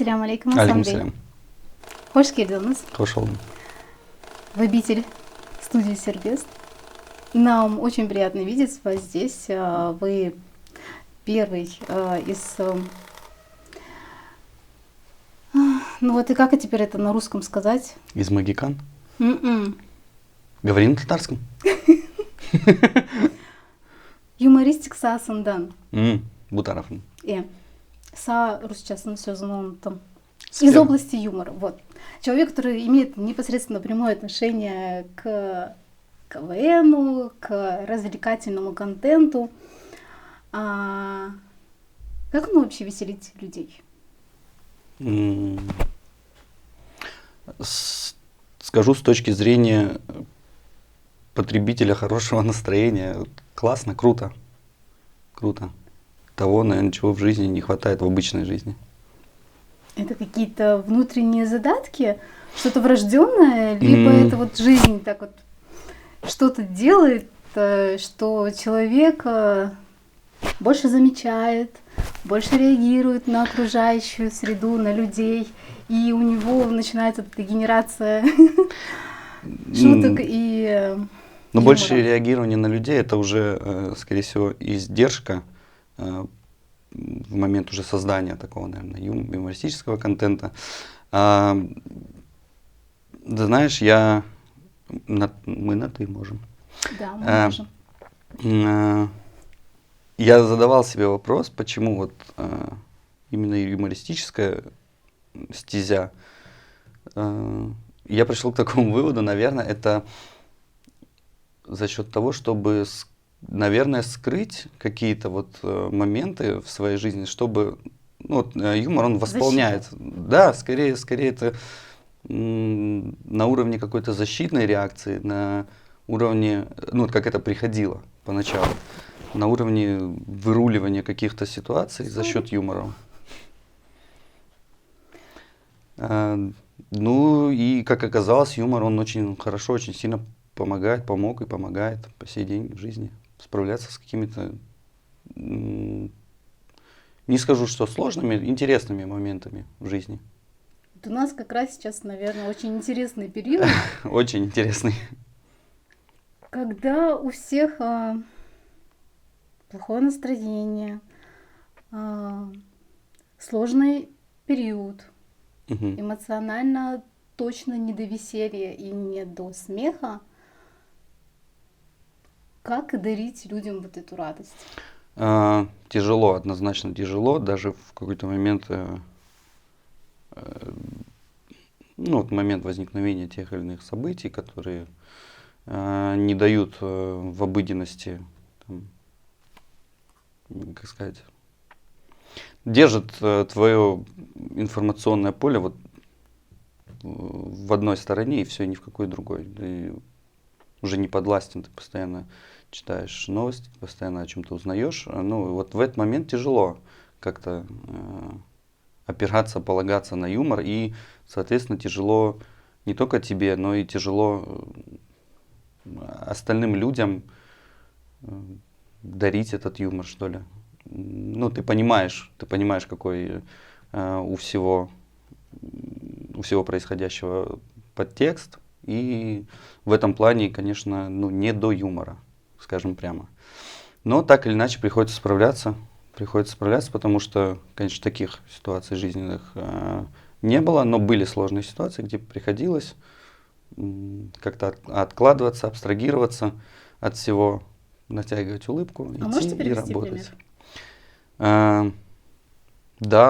Ассаляму алейкум, Алейкум ассамблей. салям. Hoş geldiniz Хош болдың. в обитель студии Сербест. Нам очень приятно видеть вас здесь. Вы первый из... Ну вот и как теперь это на русском сказать? Из Магикан. М-м. Говори на татарском. Юмористик Саасандан. Бутаров. Са русчасын сөзін он там. Сфера. Из области юмора. Вот. Человек, который имеет непосредственно прямое отношение к КВНу, к развлекательному контенту. Как он вообще веселит людей? Скажу с точки зрения потребителя хорошего настроения. Классно, круто. Круто. Того, наверное, чего в жизни не хватает в обычной жизни. Это какие-то внутренние задатки? Что-то врожденное? Либо это вот жизнь так вот что-то делает, что человек больше замечает, больше реагирует на окружающую среду, на людей, и у него начинается эта генерация шуток и Но больше реагирование на людей — это уже, скорее всего, издержка в момент уже создания такого, наверное, юмористического контента. Да, знаешь, мы на «ты» можем. Да, мы можем. Я задавал себе вопрос, почему вот именно юмористическая стезя. Я пришел к такому выводу, наверное, это за счет того, чтобы, наверное, скрыть какие-то вот моменты в своей жизни, чтобы, ну, вот, юмор, он восполняет. Да, скорее это на уровне какой-то защитной реакции, на уровне, ну, вот как это приходило поначалу, на уровне выруливания каких-то ситуаций за счет юмора. Ну и, как оказалось, юмор, он очень хорошо, очень сильно помог и помогает по сей день в жизни справляться с какими-то, не скажу, что сложными, интересными моментами в жизни. У нас как раз сейчас, наверное, очень интересный период. Очень интересный. Когда у всех плохое настроение, сложный период, эмоционально точно не до веселья и не до смеха, как дарить людям вот эту радость? Тяжело, однозначно тяжело, даже в какой-то момент, ну, вот момент возникновения тех или иных событий, которые не дают в обыденности, там, как сказать, держат твое информационное поле вот в одной стороне и все, ни в какой другой. Ты уже не подвластен, ты постоянно читаешь новости, постоянно о чем-то узнаешь. Ну, вот в этот момент тяжело как-то опираться, полагаться на юмор, и, соответственно, тяжело не только тебе, но и тяжело остальным людям дарить этот юмор, что ли. Ну, ты понимаешь, какой у всего происходящего подтекст, и в этом плане, конечно, ну, не до юмора, скажем прямо. Но так или иначе приходится справляться, потому что, конечно, таких ситуаций жизненных не было, но были сложные ситуации, где приходилось как-то откладываться, абстрагироваться от всего, натягивать улыбку, идти и работать. Да,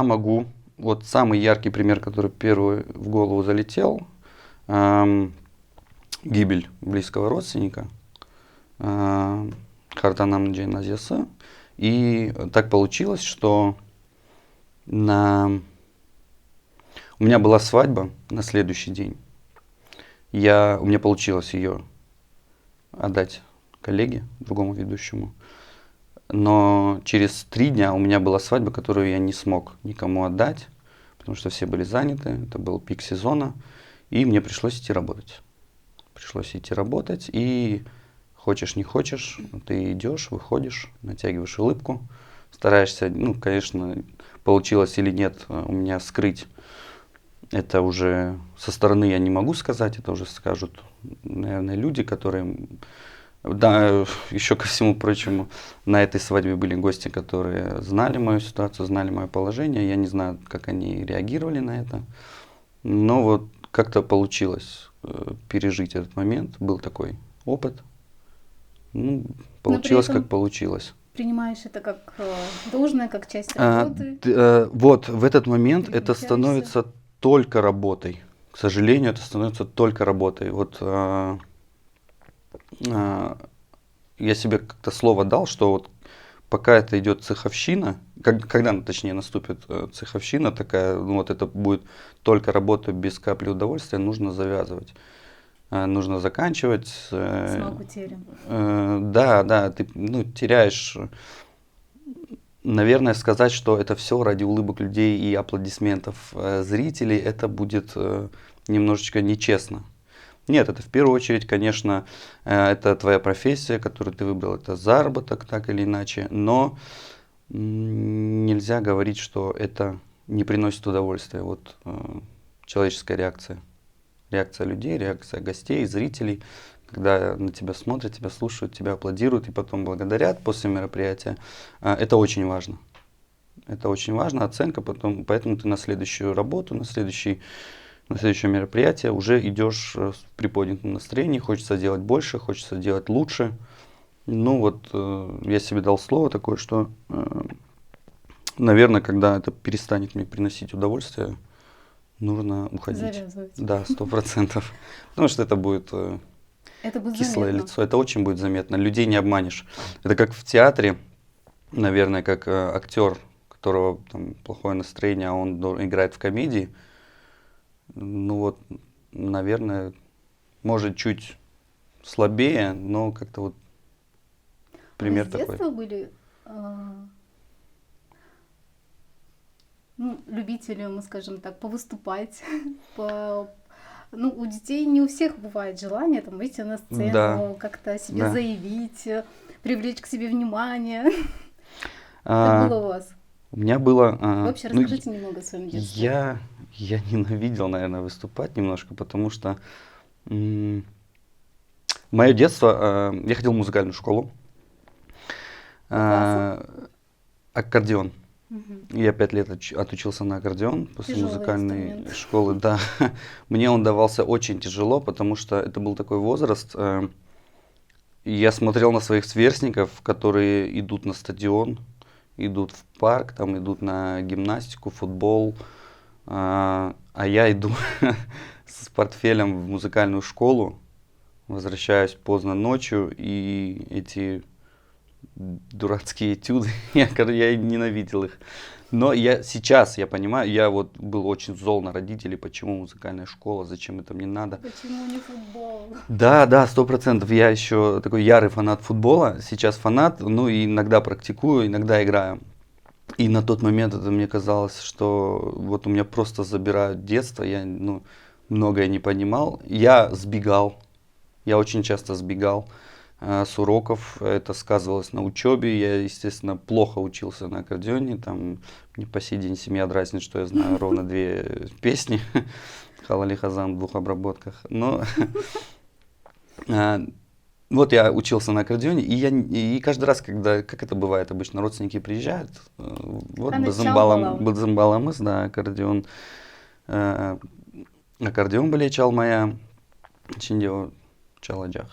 могу. Вот самый яркий пример, который первый в голову залетел, гибель близкого родственника, Хартанам Джейназиаса. И так получилось, что у меня была свадьба на следующий день. У меня получилось ее отдать коллеге, другому ведущему. Но через 3 дня у меня была свадьба, которую я не смог никому отдать, потому что все были заняты, это был пик сезона, и мне пришлось идти работать. И хочешь не хочешь, ты идешь, выходишь, натягиваешь улыбку, стараешься, ну, конечно, получилось или нет у меня скрыть. Это уже со стороны я не могу сказать, это уже скажут, наверное, люди, которые... Да, еще ко всему прочему, на этой свадьбе были гости, которые знали мою ситуацию, знали мое положение. Я не знаю, как они реагировали на это. Но вот как-то получилось пережить этот момент. Был такой опыт. Ну, Но при получилось, этом как получилось. принимаешь это как должное, как часть работы, Вот в этот момент это переключаешься. становится только работой. К сожалению, это становится только работой. Вот я себе как-то слово дал, что вот пока это идет цеховщина, когда, точнее, наступит цеховщина такая, ну вот это будет только работа без капли удовольствия, нужно завязывать. Нужно заканчивать. Смак утерян. Да, да, ты ну, теряешь. Наверное, сказать, что это все ради улыбок людей и аплодисментов зрителей, это будет немножечко нечестно. Нет, это в первую очередь, конечно, это твоя профессия, которую ты выбрал, это заработок, так или иначе, но нельзя говорить, что это не приносит удовольствия. Вот человеческая реакция. Реакция людей, реакция гостей, зрителей, когда на тебя смотрят, тебя слушают, тебя аплодируют и потом благодарят после мероприятия. Это очень важно. Это очень важно, оценка, поэтому ты на следующую работу, на следующее мероприятие уже идешь в приподнятом настроении, хочется делать больше, хочется делать лучше. Ну вот я себе дал слово такое, что, наверное, когда это перестанет мне приносить удовольствие, нужно уходить. Завязывать. Да, 100%. Потому что это будет Это будет кислое заметно. лицо, это очень будет заметно. Людей не обманешь. Это как в театре, наверное, как актер, у которого там плохое настроение, а он играет в комедии. Ну вот, наверное, может чуть слабее, но как-то вот пример Вы с такой. детства были ну, любителем, скажем так, повыступать, ну, у детей не у всех бывает желание там выйти на сцену, Да, как-то о себе да. заявить, привлечь к себе внимание. Как А, было у вас? у меня было... Вообще, ну, расскажите немного о своем детстве. я ненавидел, наверное, выступать немножко, потому что мое детство, я ходил в музыкальную школу, По классу? аккордеон. Мгм. Я 5 лет отучился на аккордеон после Тяжелый музыкальной инструмент. школы, да. Мне он давался очень тяжело, потому что это был такой возраст. Я смотрел на своих сверстников, которые идут на стадион, идут в парк, там идут на гимнастику, футбол, а я иду с портфелем в музыкальную школу, возвращаюсь поздно ночью, и эти дурацкие этюды, я ненавидел их. Но сейчас я понимаю, я вот был очень зол на родителей, почему музыкальная школа, зачем это мне надо. Почему не футбол? Да, да, 100%. Я еще такой ярый фанат футбола, сейчас фанат, ну и иногда практикую, иногда играю. И на тот момент это мне казалось, что вот у меня просто забирают детство, я ну, многое не понимал. Я сбегал, я очень часто сбегал с уроков, это сказывалось на учебе, я, естественно, плохо учился на аккордеоне, там мне по сей день семья дразнит, что я знаю ровно 2 песни, Халали Хазан в 2 обработках, но вот я учился на аккордеоне, и каждый раз, когда, как это бывает обычно, родственники приезжают, вот базымбаламыз, да, аккордеон біле çalmaya, içinde o çalacak.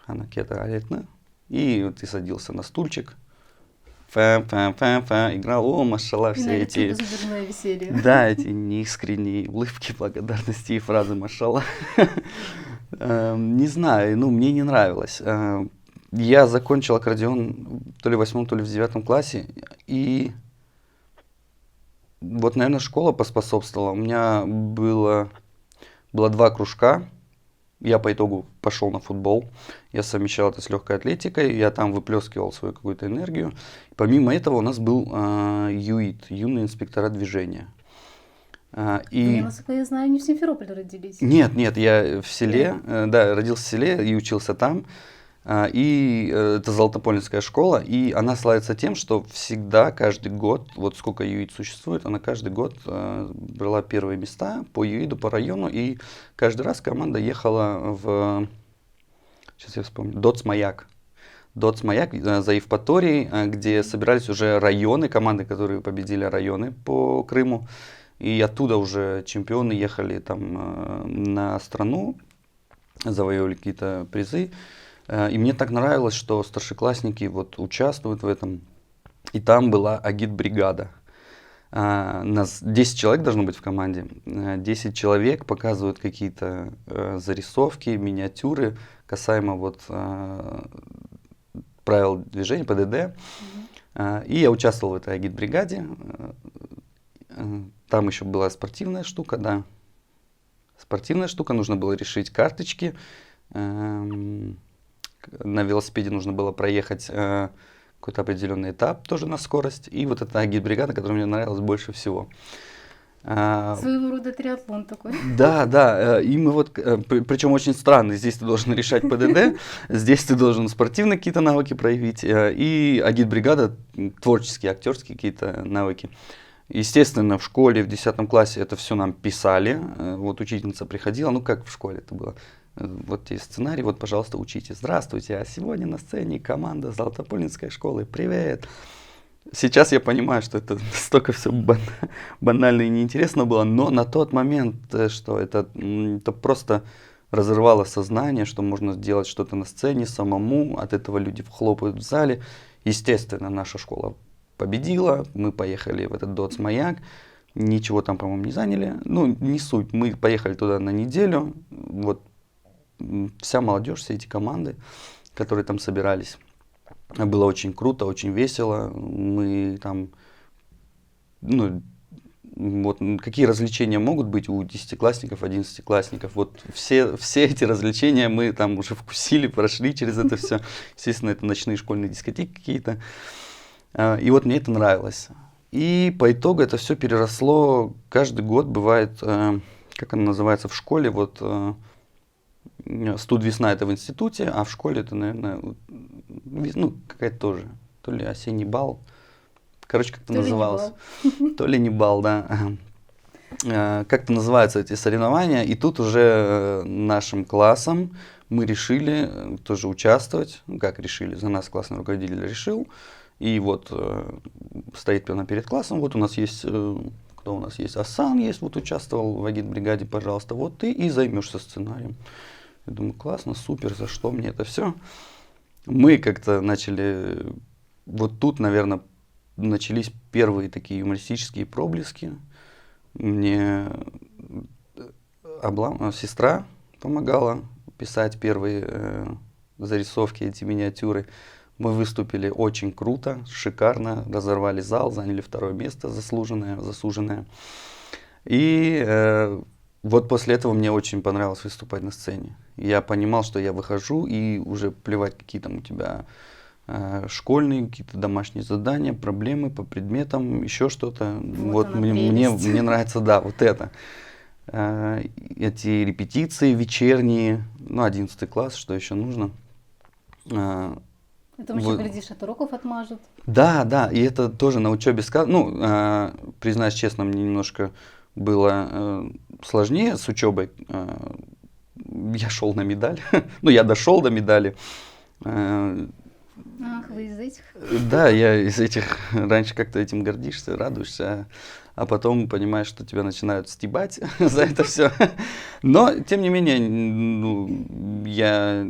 Ханакета аятны. И вот ты садился на стульчик, играл, о, машалла, И все на эти, безудержное веселье. да, эти неискренние улыбки, благодарности и фразы машалла. Не знаю, ну, мне не нравилось. Я закончил аккордеон то ли в 8, то ли в 9 классе, и вот, наверное, школа поспособствовала. У меня было 2 кружка. Я по итогу пошел на футбол. Я совмещал это с легкой атлетикой. Я там выплескивал свою какую-то энергию. Помимо этого у нас был ЮИД, юный инспекторат движения. Вы, насколько я знаю, не в Симферополе родились. Нет, я в селе, да, родился в селе и учился там. И это Золотопольская школа, и она славится тем, что всегда, каждый год, вот сколько ЮИД существует, она каждый год брала первые места по ЮИДу, по району, и каждый раз команда ехала в, сейчас я вспомню, Доцмаяк. Доцмаяк за Евпаторией, где собирались уже районы, команды, которые победили районы по Крыму, и оттуда уже чемпионы ехали там на страну, завоевывали какие-то призы. И мне так нравилось, что старшеклассники вот участвуют в этом. И там была агитбригада. Нас 10 человек должно быть в команде. 10 человек показывают какие-то зарисовки, миниатюры касаемо вот правил движения, ПДД. И я участвовал в этой агитбригаде. Там еще была спортивная штука, да. Спортивная штука, нужно было решить карточки. На велосипеде нужно было проехать какой-то определенный этап, тоже на скорость. И вот эта агитбригада, которая мне нравилась больше всего. Своего рода триатлон такой. Да, да. И мы вот, причем очень странно, здесь ты должен решать ПДД, здесь ты должен спортивные какие-то навыки проявить, и агитбригада творческие, актерские какие-то навыки. Естественно, в школе, в 10 классе это все нам писали. Вот учительница приходила, ну как в школе это было. Вот есть сценарий, вот, пожалуйста, учите. Здравствуйте, а сегодня на сцене команда Золотопольской школы. Привет! Сейчас я понимаю, что это настолько все банально и неинтересно было, но на тот момент, что это просто разрывало сознание, что можно сделать что-то на сцене самому, от этого люди хлопают в зале. Естественно, наша школа победила, мы поехали в этот Доцмаяк, ничего там, по-моему, не заняли. Ну, не суть, мы поехали туда на неделю, вот вся молодежь, все эти команды, которые там собирались. Было очень круто, очень весело. Мы там, ну, вот какие развлечения могут быть у 10-классников, 11-классников. Вот все эти развлечения мы там уже вкусили, прошли через это все. Естественно, это ночные школьные дискотеки какие-то. И вот мне это нравилось. И по итогу это все переросло. Каждый год бывает, как оно называется в школе, вот студ весна это в институте, а в школе это, наверное, ну, какая-то тоже, то ли осенний бал, короче, как-то называлось. То ли не бал, да. Как-то называются эти соревнования, и тут уже нашим классом мы решили тоже участвовать. Ну, как решили, за нас классный руководитель решил. И вот стоит прямо перед классом, вот у нас есть, кто у нас есть, Асан есть, вот участвовал в агитбригаде, пожалуйста, вот ты и займешься сценарием. Я думаю, классно, супер, за что мне это все? Мы как-то начали, вот тут, наверное, начались первые такие юмористические проблески. Мне сестра помогала писать первые зарисовки, эти миниатюры. Мы выступили очень круто, шикарно, разорвали зал, заняли 2 место, заслуженное. И вот после этого мне очень понравилось выступать на сцене. Я понимал, что я выхожу, и уже плевать, какие там у тебя школьные, какие-то домашние задания, проблемы по предметам, еще что-то. Вот мне нравится, да, вот это. Эти репетиции вечерние, ну, 11 класс, что еще нужно. Это еще, глядишь, от уроков отмажут. Да, да, и это тоже на учебе сказано. Ну, признаюсь честно, мне немножко было сложнее с учебой. Я шел на медаль. Ну, я дошел до медали. Ах, вы из этих? Да, я из этих. Раньше как-то этим гордишься, радуешься, а потом понимаешь, что тебя начинают стебать за это все. Но, тем не менее, ну, я,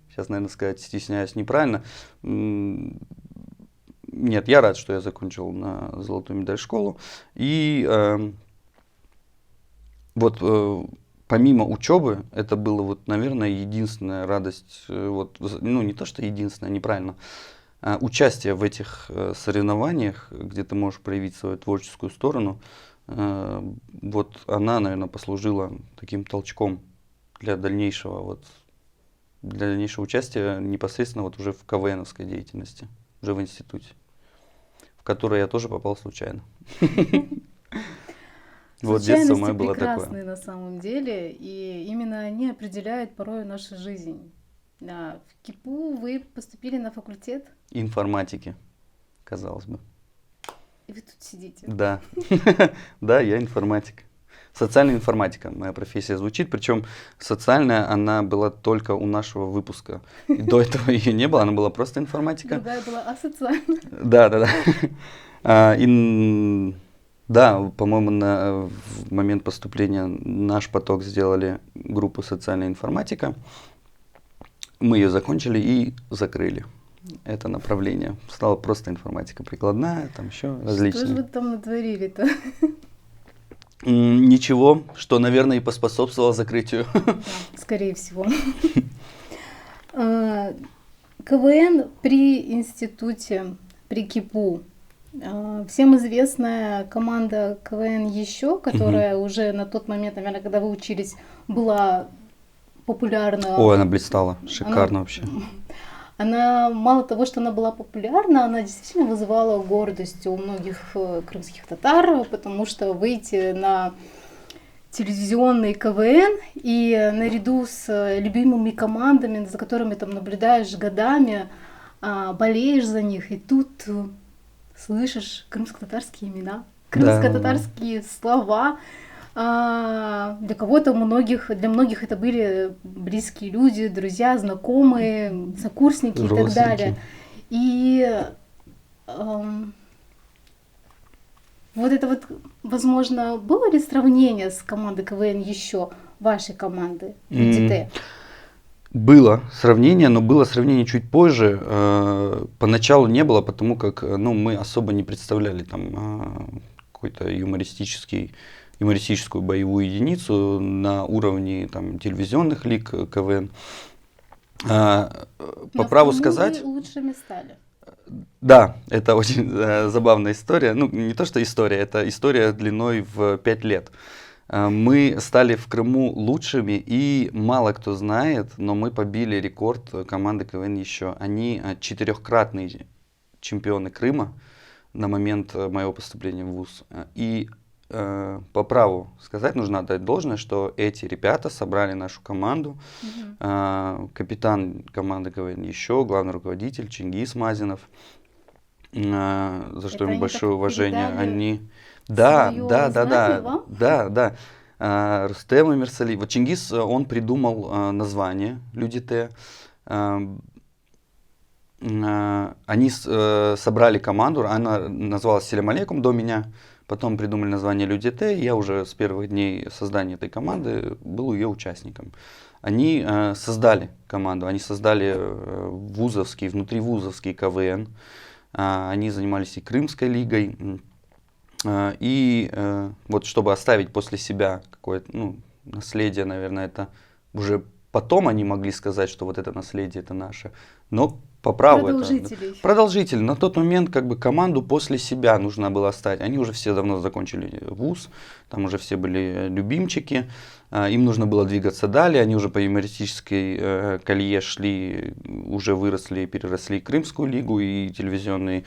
сейчас, наверное, сказать, стесняюсь неправильно. Нет, я рад, что я закончил на золотую медаль школу. И вот помимо учебы, это было, вот, наверное, единственная радость, вот, ну, не то, что единственная, неправильно, участие в этих соревнованиях, где ты можешь проявить свою творческую сторону, вот она, наверное, послужила таким толчком для дальнейшего участия непосредственно вот уже в КВНовской деятельности, уже в институте, в который я тоже попал случайно. Вот детство мое было такое. Прекрасные на самом деле, и именно они определяют порой нашу жизнь. В КИПУ вы поступили на факультет, Информатики, казалось бы. и вы тут сидите. Да, да, я информатик. Социальная информатика, моя профессия звучит, причем социальная она была только у нашего выпуска. И до этого ее не было, она была просто информатика. Другая была асоциальная. Да, да, да. Да, по-моему, в момент поступления наш поток сделали группу социальная информатика. Мы ее закончили и закрыли. Это направление. Стала просто информатика прикладная, там еще различные. Что же вы там натворили-то? Ничего, что, наверное, и поспособствовало закрытию. Да, скорее всего. КВН при институте, при КИПУ. Всем известная команда КВН еще, которая уже на тот момент, наверное, когда вы учились, была популярна. Ой, она блистала, шикарно вообще. Она, мало того, что она была популярна, она действительно вызывала гордость у многих крымских татар, потому что выйти на телевизионный КВН и наряду с любимыми командами, за которыми там наблюдаешь годами, болеешь за них, и тут слышишь крымско-татарские имена, крымско-татарские слова. Для кого-то, для многих это были близкие люди, друзья, знакомые, сокурсники и так далее. И вот это вот, возможно, было ли сравнение с командой КВН еще, вашей команды, УДТ? Было сравнение, но было сравнение чуть позже. Поначалу не было, потому как мы особо не представляли там какой-то юмористическую боевую единицу на уровне там, телевизионных лиг КВН. По праву сказать... Вы лучшими стали. Да, это очень забавная история. Ну, не то, что история, это история длиной в 5 лет. Мы стали в Крыму лучшими, и мало кто знает, но мы побили рекорд команды КВН еще. Они 4-кратные чемпионы Крыма на момент моего поступления в ВУЗ. И по праву сказать, нужно отдать должное, что эти ребята собрали нашу команду. Капитан команды КВН еще, главный руководитель Чингис Мазинов, за что им большое уважение. Они... Да. Рустем Эмирсали. Вот Чингис, он придумал название Люди Т. Они собрали команду, она называлась Селям Алейкум до меня. Потом придумали название Люди Т. Я уже с первых дней создания этой команды был ее участником. Они создали команду, они создали внутривузовский КВН. Они занимались и Крымской лигой. И вот чтобы оставить после себя какое-то наследие, наверное, это уже потом они могли сказать, что вот это наследие это наше. Но по праву продолжители. На тот момент как бы команду после себя нужно было оставить. Они уже все давно закончили вуз, там уже все были любимчики. Им нужно было двигаться далее. Они уже по юмористической колее шли, уже выросли, переросли Крымскую лигу и телевизионные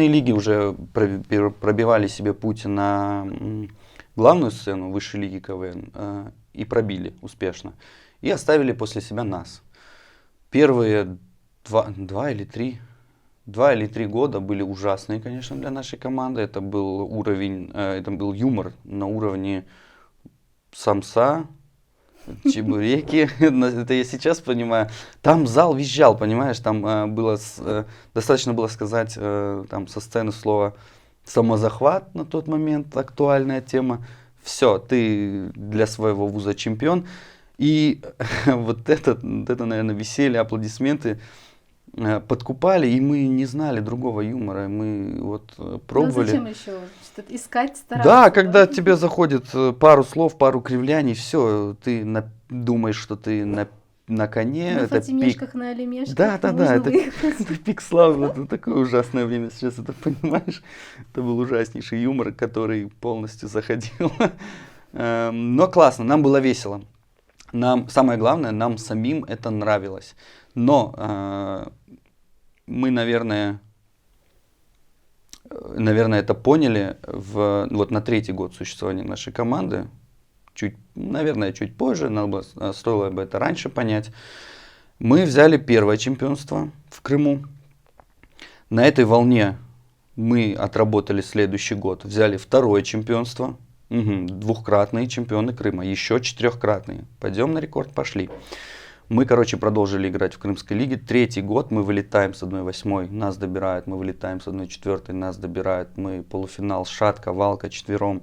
лиги, уже пробивали себе путь на главную сцену высшей лиги КВН и пробили успешно. И оставили после себя нас. Первые 2 или 3 года были ужасные, конечно, для нашей команды. Это был юмор на уровне самса, чебуреки. Это я сейчас понимаю. Там зал визжал, понимаешь, там достаточно было сказать там со сцены слово самозахват на тот момент, актуальная тема. Все, ты для своего вуза чемпион. И вот это, наверное, веселье, аплодисменты подкупали, и мы не знали другого юмора. Мы вот пробовали. Зачем еще? Что-то искать, стараться? Да, когда тебе заходит пару слов, пару кривляний, все, ты думаешь, что ты на коне. На Фатимешках, на Алимешках. Да, это пик славы. Это такое ужасное время сейчас, это понимаешь? Это был ужаснейший юмор, который полностью заходил. Но классно, нам было весело. Самое главное, нам самим это нравилось. Но мы, наверное, это поняли вот на 3-й год существования нашей команды. наверное, чуть позже, стоило бы это раньше понять. Мы взяли первое чемпионство в Крыму. На этой волне мы отработали следующий год, взяли второе чемпионство, двухкратные чемпионы Крыма, еще 4-кратные. Пойдем на рекорд, пошли. Мы, продолжили играть в Крымской лиге. Третий год мы вылетаем с 1/8, нас добирают, мы вылетаем с 1/4, нас добирают. Мы полуфинал, Шатка, Валка, четвером.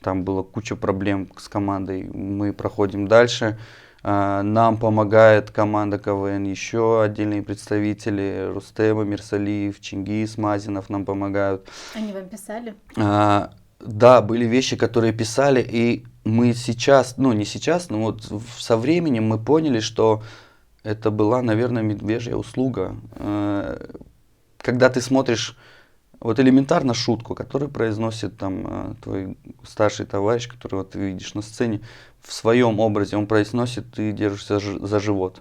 Там была куча проблем с командой. Мы проходим дальше. Нам помогает команда КВН, еще отдельные представители, Рустема Мирсалиев, Чингис Мазинов нам помогают. Они вам писали? Да, были вещи, которые писали, и мы сейчас, не сейчас, но вот со временем мы поняли, что это была, наверное, медвежья услуга. Когда ты смотришь вот элементарно шутку, которую произносит там твой старший товарищ, которого ты видишь на сцене, в своем образе он произносит, ты держишься за живот.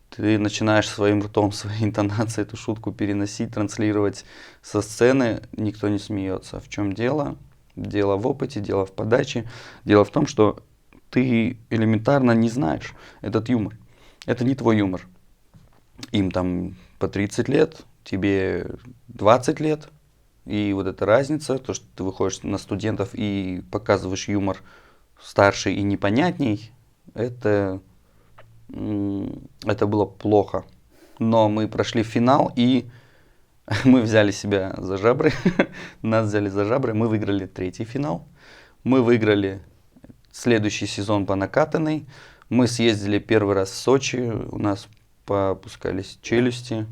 Ты начинаешь своим ртом, своей интонацией эту шутку переносить, транслировать со сцены, никто не смеется. В чем дело? Дело в опыте, дело в подаче. Дело в том, что ты элементарно не знаешь этот юмор. Это не твой юмор. Им там по 30 лет, тебе 20 лет. И вот эта разница, то, что ты выходишь на студентов и показываешь юмор старше и непонятней, это было плохо. Но мы прошли финал, и мы взяли себя за жабры. Нас взяли за жабры. Мы выиграли третий финал. Мы выиграли следующий сезон по накатанной. Мы съездили первый раз в Сочи. У нас попускались челюсти.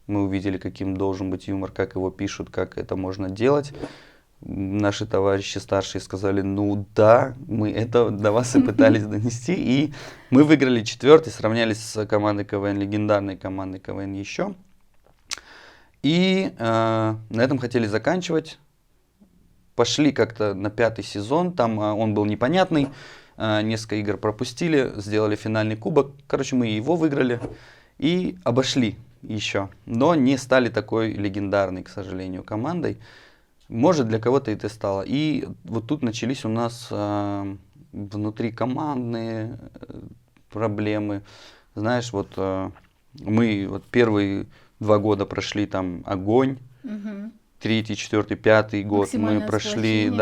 Мы увидели, каким должен быть юмор, как его пишут, как это можно делать. Наши товарищи старшие сказали, да, мы это до вас и пытались донести. И мы выиграли 4-й, сравнялись с командой КВН, легендарной командой КВН еще. И на этом хотели заканчивать. Пошли как-то на 5-й сезон, там он был непонятный. Несколько игр пропустили, сделали финальный кубок. Мы его выиграли и обошли еще. Но не стали такой легендарной, к сожалению, командой. Может, для кого-то это стало. И вот тут начались у нас внутрикомандные проблемы. Знаешь, мы первые 2 года прошли там огонь. 3-й, 4-й, 5-й год мы прошли,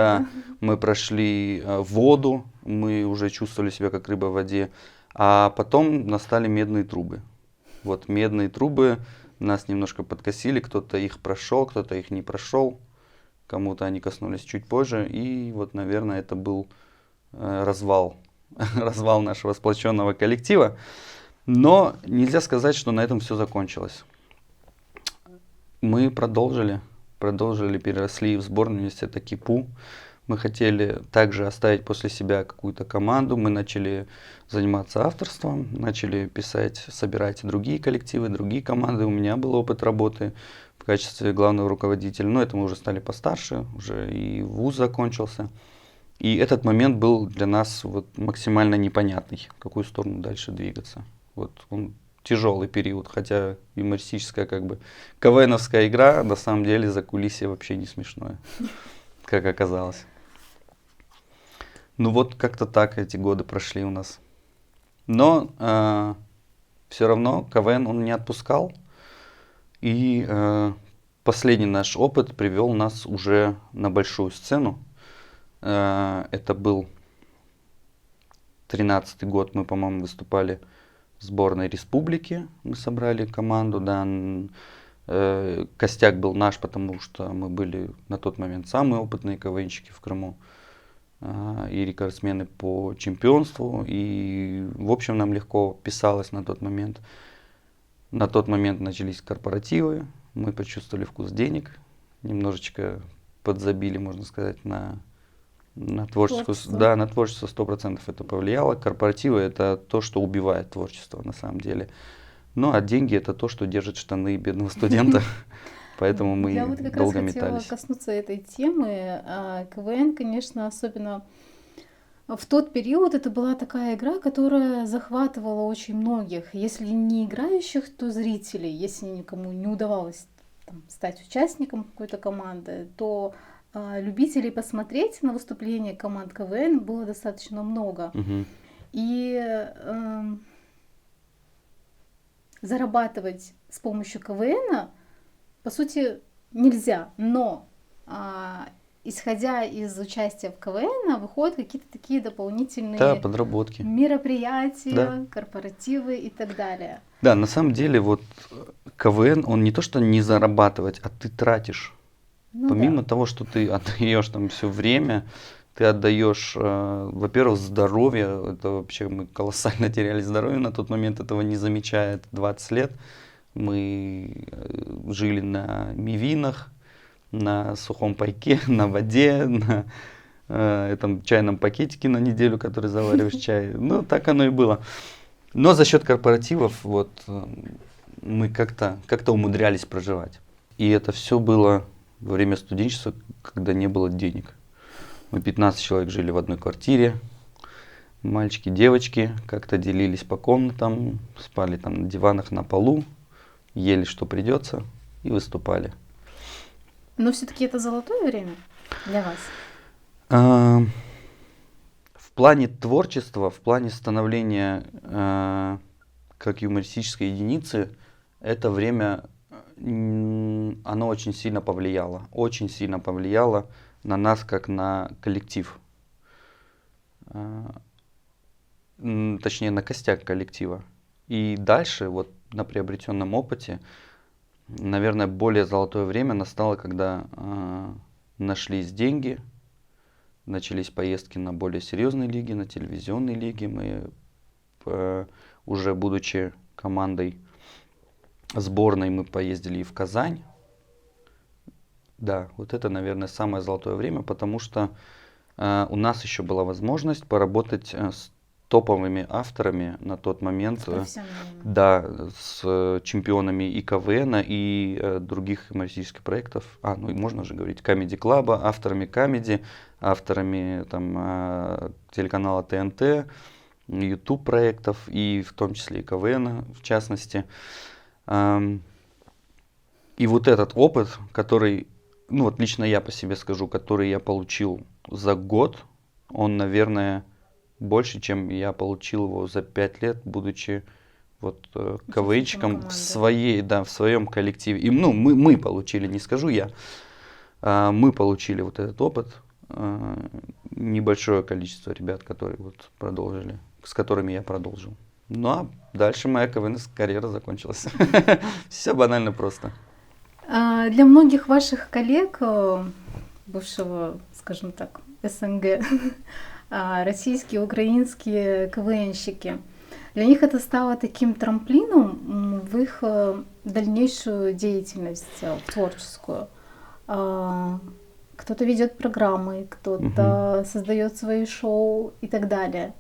мы прошли воду. Мы уже чувствовали себя как рыба в воде. А потом настали медные трубы. Вот медные трубы нас немножко подкосили. Кто-то их прошел, кто-то их не прошел. Кому-то они коснулись чуть позже, и вот, наверное, это был развал нашего сплоченного коллектива. Но нельзя сказать, что на этом все закончилось. Мы продолжили, переросли в сборную университета КИПУ. Мы хотели также оставить после себя какую-то команду. Мы начали заниматься авторством, начали писать, собирать другие коллективы, другие команды. У меня был опыт работы в качестве главного руководителя. Но это мы уже стали постарше, уже и вуз закончился. И этот момент был для нас максимально непонятный, в какую сторону дальше двигаться. Он тяжелый период, хотя юмористическая КВНовская игра, на самом деле закулисье вообще не смешное, как оказалось. Как-то так эти годы прошли у нас. Но все равно КВН он не отпускал. И последний наш опыт привел нас уже на большую сцену. Это был 13-й год, мы, по-моему, выступали в сборной республики. Мы собрали команду, костяк был наш, потому что мы были на тот момент самые опытные КВНщики в Крыму. И рекордсмены по чемпионству. И, в общем, нам легко писалось на тот момент. На тот момент начались корпоративы, мы почувствовали вкус денег, немножечко подзабили, можно сказать, на творчество. Да, на творчество 100% это повлияло. Корпоративы это то, что убивает творчество на самом деле. А деньги это то, что держит штаны бедного студента. Поэтому мы долго метались. Я как раз хотела коснуться этой темы. КВН, конечно, особенно в тот период это была такая игра, которая захватывала очень многих. Если не играющих, то зрителей. Если никому не удавалось стать участником какой-то команды, то любителей посмотреть на выступления команд КВН было достаточно много. Мгм. И зарабатывать с помощью КВН, по сути, нельзя. Но исходя из участия в КВН, выходят какие-то такие Да, дополнительные подработки. мероприятия, Да. корпоративы и так далее. Да, на самом деле вот КВН, он не то что не зарабатывать, а ты тратишь. Ну Помимо да. того, что ты отдаешь там все время, ты отдаешь, во-первых, здоровье. Это вообще мы колоссально теряли здоровье на тот момент, этого не замечая. Это 20 лет. Мы жили на мивинах, на сухом пайке, на воде, на этом чайном пакетике на неделю, который завариваешь чай. Ну, так оно и было. Но за счет корпоративов вот мы как-то умудрялись проживать. И это все было во время студенчества, когда не было денег. Мы 15 человек жили в одной квартире. Мальчики, девочки как-то делились по комнатам, спали там на диванах на полу, ели что придется и выступали. Но все-таки это золотое время для вас. В плане творчества, в плане становления как юмористической единицы, это время, оно очень сильно повлияло на нас как на коллектив. Точнее, на костяк коллектива. И дальше, вот на приобретенном опыте, наверное, более золотое время настало, когда нашлись деньги, начались поездки на более серьезные лиги, на телевизионные лиги. Мы, уже будучи командой сборной, мы поездили и в Казань. Да, вот это, наверное, самое золотое время, потому что у нас еще была возможность поработать с топовыми авторами на тот момент. С профессионалами. Да, с чемпионами и КВН, и других юмористических проектов. Ну и можно уже говорить, Comedy Club, авторами Comedy, авторами там, телеканала ТНТ, YouTube проектов, и в том числе и КВН, в частности. И вот этот опыт, который, ну вот лично я по себе скажу, который я получил за год, он, наверное, больше, чем я получил его за 5 лет, будучи вот КВНщиком в своем коллективе. И, ну, мы получили, не скажу я, мы получили вот этот опыт, небольшое количество ребят, которые вот продолжили, с которыми я продолжил. Ну а дальше моя КВН-карьера закончилась. Все банально просто. Для многих ваших коллег, бывшего, скажем так, СНГ, российские, украинские КВНщики, для них это стало таким трамплином в их дальнейшую деятельность творческую. Кто-то ведет программы, кто-то создает свои шоу и так далее.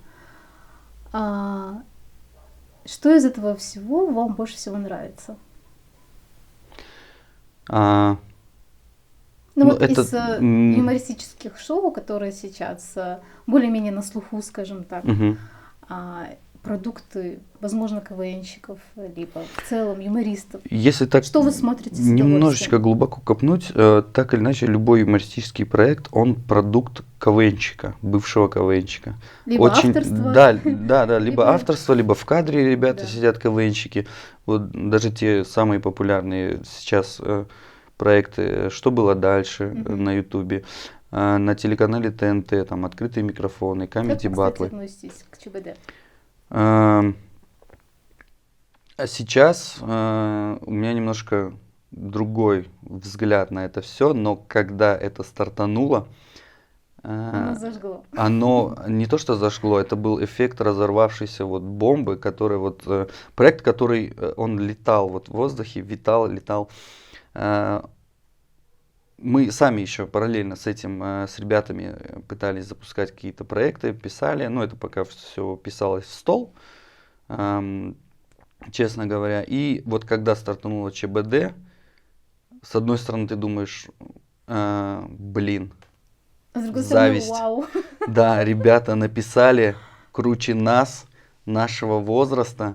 Что из этого всего вам больше всего нравится? Из юмористических шоу, которые сейчас более-менее на слуху, скажем так, продукты, возможно, КВНщиков, либо в целом юмористов. Если так, что вы смотрите с немножечко глубоко копнуть, так или иначе, любой юмористический проект, он продукт КВНщика, бывшего КВНщика. Либо авторство. Да, либо авторство, либо в кадре ребята сидят КВНщики. Вот даже те самые популярные сейчас проекты «Что было дальше» на Ютубе, на телеканале ТНТ, там открытые микрофоны, Comedy Battle. Как вы, кстати, относитесь к ЧБД? А сейчас у меня немножко другой взгляд на это все, но когда это стартануло, оно зажгло. Оно не то что зажгло, это был эффект разорвавшейся вот бомбы, который вот проект, который он летал вот в воздухе, витал, летал. Мы сами еще параллельно с этим, с ребятами пытались запускать какие-то проекты, писали, но это пока все писалось в стол, честно говоря. И вот когда стартануло ЧБД, с одной стороны ты думаешь, блин, зависть. Вау. Да, ребята написали круче нас, нашего возраста,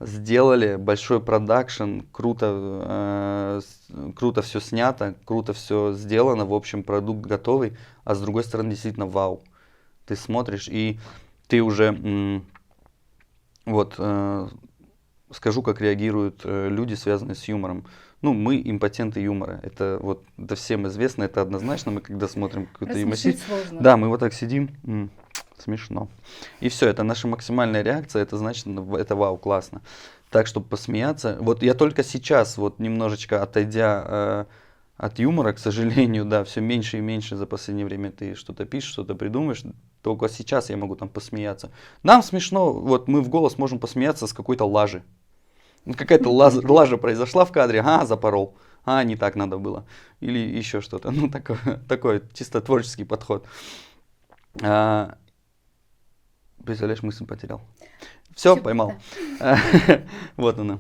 сделали большой продакшн, круто все снято, круто все сделано, в общем, продукт готовый, а с другой стороны, действительно, вау. Ты смотришь, и ты уже, скажу, как реагируют люди, связанные с юмором. Ну, мы импотенты юмора. Это всем известно, это однозначно. Мы когда смотрим какой-то юморист, да, мы вот так сидим, смешно. И все, это наша максимальная реакция, это значит, это вау, классно. Так, чтобы посмеяться. Вот я только сейчас, немножечко отойдя от юмора, к сожалению, да, все меньше и меньше за последнее время ты что-то пишешь, что-то придумаешь. Только сейчас я могу там посмеяться. Нам смешно, мы в голос можем посмеяться с какой-то лажи. Какая-то лажа произошла в кадре, запорол, не так надо было. Или еще что-то. Такой чисто творческий подход. Представляешь, мысль потерял. Все, поймал. Да. Вот она.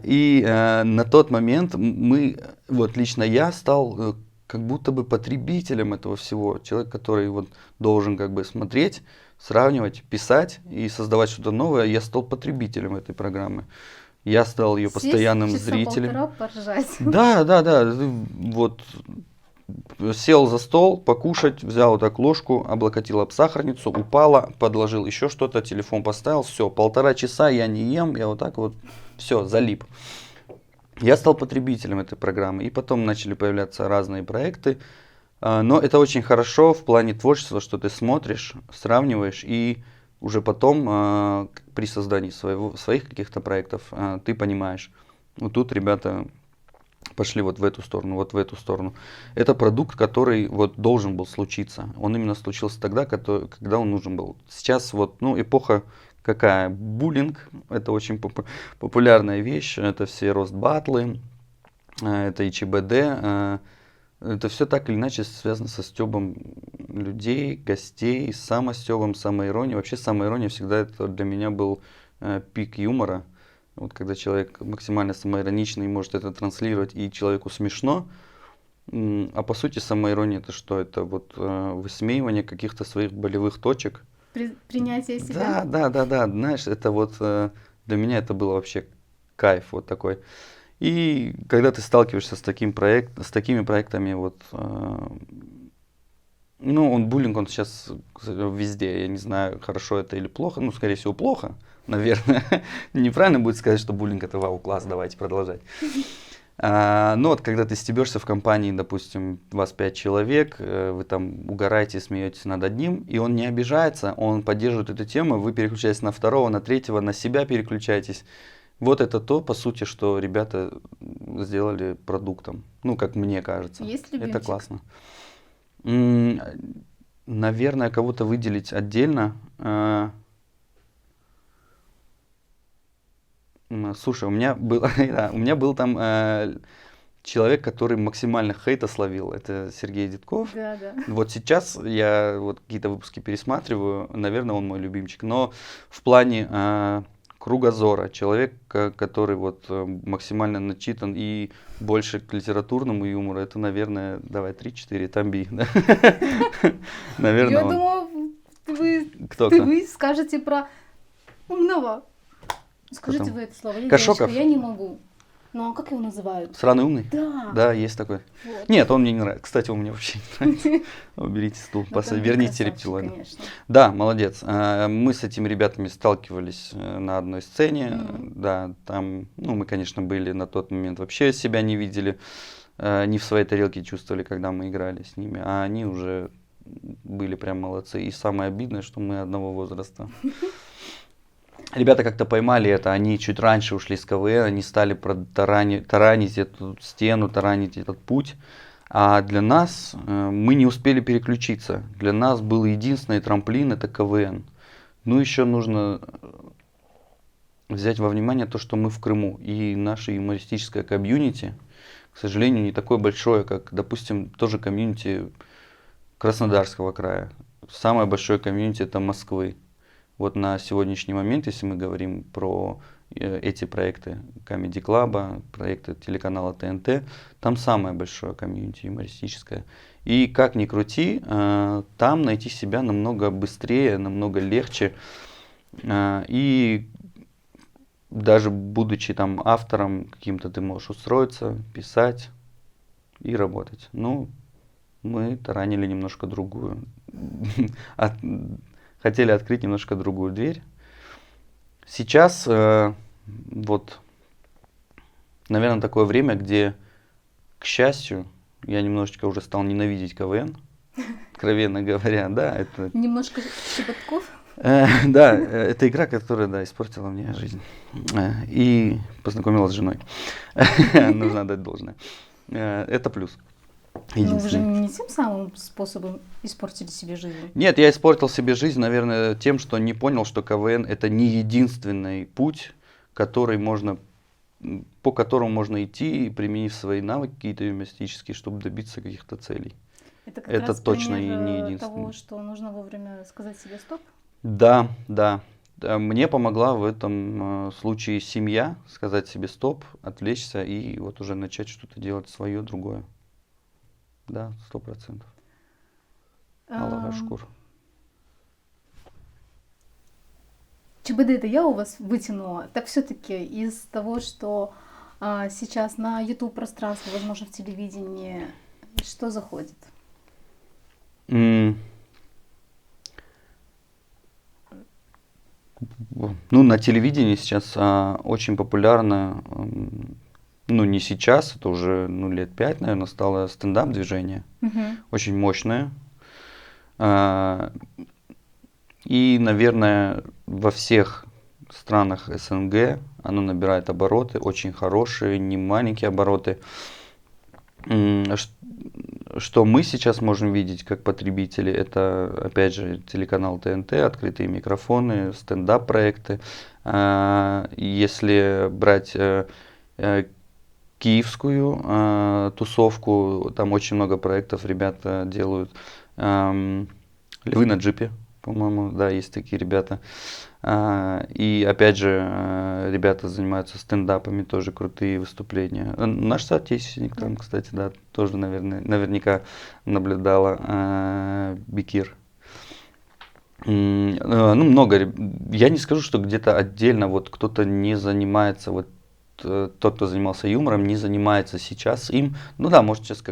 И на тот момент лично я стал как будто бы потребителем этого всего. Человек, который должен смотреть, сравнивать, писать и создавать что-то новое. Я стал потребителем этой программы. Я стал ее постоянным зрителем. Да. Сел за стол, покушать, взял так ложку, облокотил об сахарницу, упала, подложил еще что-то, телефон поставил, все, 1,5 часа я не ем, я все, залип. Я стал потребителем этой программы, и потом начали появляться разные проекты, но это очень хорошо в плане творчества, что ты смотришь, сравниваешь, и уже потом при создании своих каких-то проектов ты понимаешь, тут ребята пошли в эту сторону, в эту сторону. Это продукт, который должен был случиться. Он именно случился тогда, когда он нужен был. Сейчас эпоха какая? Буллинг. Это очень популярная вещь. Это все рост-баттлы, это ИЧБД. Это все так или иначе связано со стёбом людей, гостей, самостёбом, самоиронией. Вообще самоирония всегда это для меня был пик юмора. Когда человек максимально самоироничный и может это транслировать, и человеку смешно. А по сути самоирония это что? Это высмеивание каких-то своих болевых точек. Принятие себя? Да. Знаешь, это для меня это было вообще кайф такой. И когда ты сталкиваешься с такими проектами, буллинг, он сейчас везде, я не знаю, хорошо это или плохо, скорее всего, плохо, наверное. Неправильно будет сказать, что буллинг это вау, класс, давайте продолжать. Но когда ты стебешься в компании, допустим, вас 5 человек, вы там угораете, смеетесь над одним, и он не обижается, он поддерживает эту тему, вы переключаетесь на второго, на третьего, на себя переключаетесь. Это то, по сути, что ребята сделали продуктом. Как мне кажется. Есть любимчик? Это классно. Наверное, кого-то выделить отдельно. Слушай, у меня был там человек, который максимально хейта словил. Это Сергей Дедков. Да. Сейчас я какие-то выпуски пересматриваю. Наверное, он мой любимчик. Но в плане кругозора, человек, который максимально начитан и больше к литературному юмору, это, наверное, давай 3-4, Тамби. Наверное, я думаю, вы скажете про умного. Скажите вы это слово. Кашоков. Я не могу. Ну а как его называют? Сраный умный? Да. Да, есть такой. Нет, он мне не нравится. Кстати, он мне вообще не нравится. Уберите стул, верните рептилоида. Да, молодец. Мы с этими ребятами сталкивались на одной сцене. Да, там, мы, конечно, были на тот момент вообще себя не видели, не в своей тарелке чувствовали, когда мы играли с ними, а они уже были прям молодцы. И самое обидное, что мы одного возраста. Ребята как-то поймали это, они чуть раньше ушли с КВН, они стали таранить эту стену, таранить этот путь. А для нас, мы не успели переключиться. Для нас был единственный трамплин, это КВН. Еще нужно взять во внимание то, что мы в Крыму. И наше юмористическое комьюнити, к сожалению, не такое большое, как, допустим, тоже комьюнити Краснодарского края. Самое большое комьюнити это Москвы. На сегодняшний момент, если мы говорим про эти проекты Comedy Club, проекты телеканала ТНТ, там самое большое комьюнити юмористическое. И как ни крути, там найти себя намного быстрее, намного легче. И даже будучи там автором каким-то, ты можешь устроиться, писать и работать. Ну, мы таранили немножко другую, хотели открыть немножко другую дверь. Сейчас вот, наверное, такое время, где, к счастью, я немножечко уже стал ненавидеть КВН, откровенно говоря, да, это... Немножко щепотков. Да, это игра, которая, да, испортила мне жизнь и познакомила с женой. Нужно отдать должное. Это плюс. Но вы же не тем самым способом испортили себе жизнь. Нет, я испортил себе жизнь, наверное, тем, что не понял, что КВН это не единственный путь, который можно, по которому можно идти, применив свои навыки какие-то юмористические, чтобы добиться каких-то целей. Это как Это раз точно и пример не единственный. того, что нужно вовремя сказать себе стоп. Да, да. Мне помогла в этом случае семья сказать себе стоп, отвлечься и вот уже начать что-то делать свое, другое. Да, 100%. Аллах ашкур. ЧБД это я у вас вытянула. Так все-таки из того, что сейчас на YouTube пространстве, возможно, в телевидении, что заходит? Ну, на телевидении сейчас очень популярно, ну, не сейчас, это уже лет 5, наверное, стало стендап-движение. Очень мощное. И, наверное, во всех странах СНГ оно набирает обороты, очень хорошие, не маленькие обороты. Что мы сейчас можем видеть как потребители, это, опять же, телеканал ТНТ, открытые микрофоны, стендап-проекты. Если брать киевскую тусовку, там очень много проектов ребята делают. Львы на джипе, по-моему, да, есть такие ребята. И опять же, ребята занимаются стендапами, тоже крутые выступления. Наш соотечественник там, кстати, да, тоже, наверняка наблюдала Бекир. Ну, много. Я не скажу, что где-то отдельно вот кто-то не занимается, вот тот, кто занимался юмором, не занимается сейчас им. Ну да, может сейчас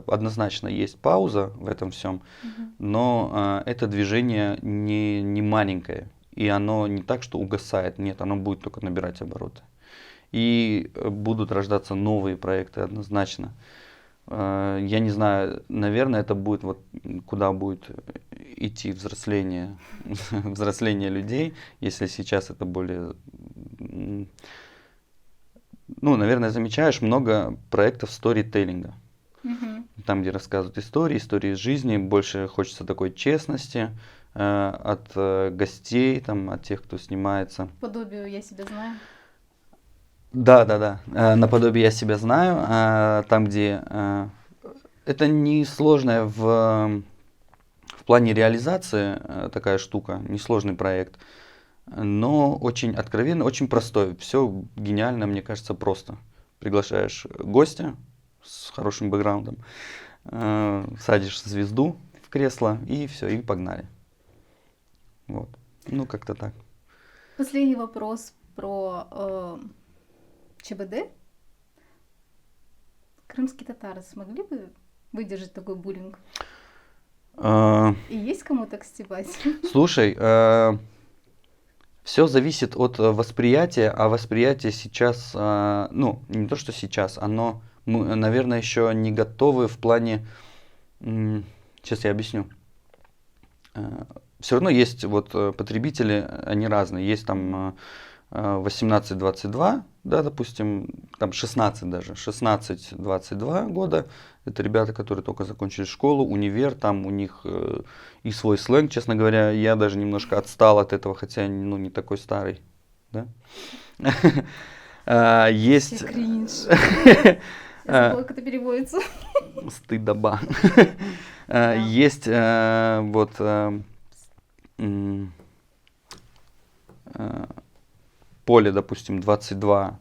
однозначно есть пауза в этом всем, но это движение не маленькое. И оно не так, что угасает, нет, оно будет только набирать обороты. И будут рождаться новые проекты однозначно. Я не знаю, наверное, это будет вот куда будет идти взросление людей, если сейчас это более... Ну, наверное, замечаешь много проектов сторителлинга. Там, где рассказывают истории из жизни, больше хочется такой честности от гостей, там, от тех, кто снимается. Подобию «Я себя знаю». Да. Наподобие «Я себя знаю», там, где это не сложная в плане реализации такая штука, несложный проект, но очень откровенный, очень простой. Все гениально, мне кажется, просто. Приглашаешь гостя с хорошим бэкграундом, садишь звезду в кресло и все, и погнали. Вот. Ну, как-то так. Последний вопрос про ЧБД. Крымские татары смогли бы выдержать такой буллинг? И есть кому так стебать? Слушай, все зависит от восприятия, а восприятие сейчас, ну, не то, что сейчас, мы, наверное, еще не готовы в плане, сейчас я объясню. Все равно есть вот потребители, они разные. Есть там 18-22, да, допустим, там 16 даже, 16-22 года. Это ребята, которые только закончили школу, универ, там у них и свой сленг, честно говоря. Я даже немножко отстал от этого, хотя, ну, не такой старый, да. Есть... Кринж. Я забыла, как это переводится. Стыдоба. Есть вот... поле, допустим, 22,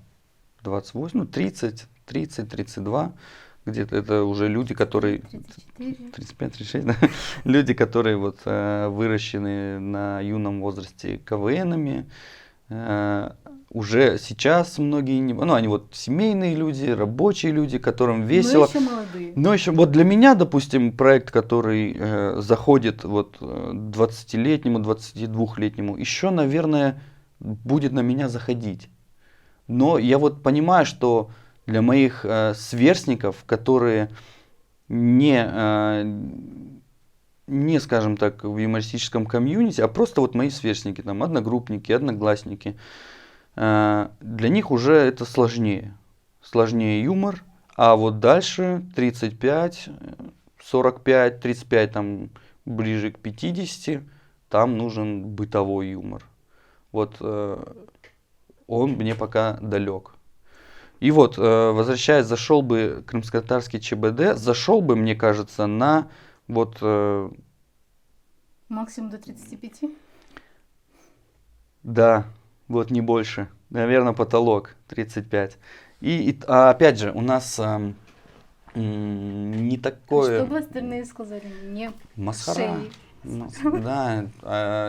28, ну 30, 32, где-то это уже люди, которые... 35-36, да? Люди, которые вот выращены на юном возрасте КВНами, уже сейчас многие, ну, они вот семейные люди, рабочие люди, которым весело. Но еще молодые. Но еще вот для меня, допустим, проект, который заходит вот 20-летнему, 22-летнему, еще, наверное, будет на меня заходить. Но я вот понимаю, что для моих сверстников, которые не, скажем так, в юмористическом комьюнити, а просто вот мои сверстники, там, одногруппники, одноклассники, для них уже это сложнее. Сложнее юмор, а вот дальше 35, 45, 35, там, ближе к 50, там нужен бытовой юмор. Вот он мне пока далек. И вот, возвращаясь, зашел бы крымско-татарский ЧБД, зашел бы, мне кажется, на вот... Максимум до 35? Да, вот не больше. Наверное, потолок 35. А опять же, у нас не такое... Что бы остальные сказали? Не Масхара. шеи. Ну, да,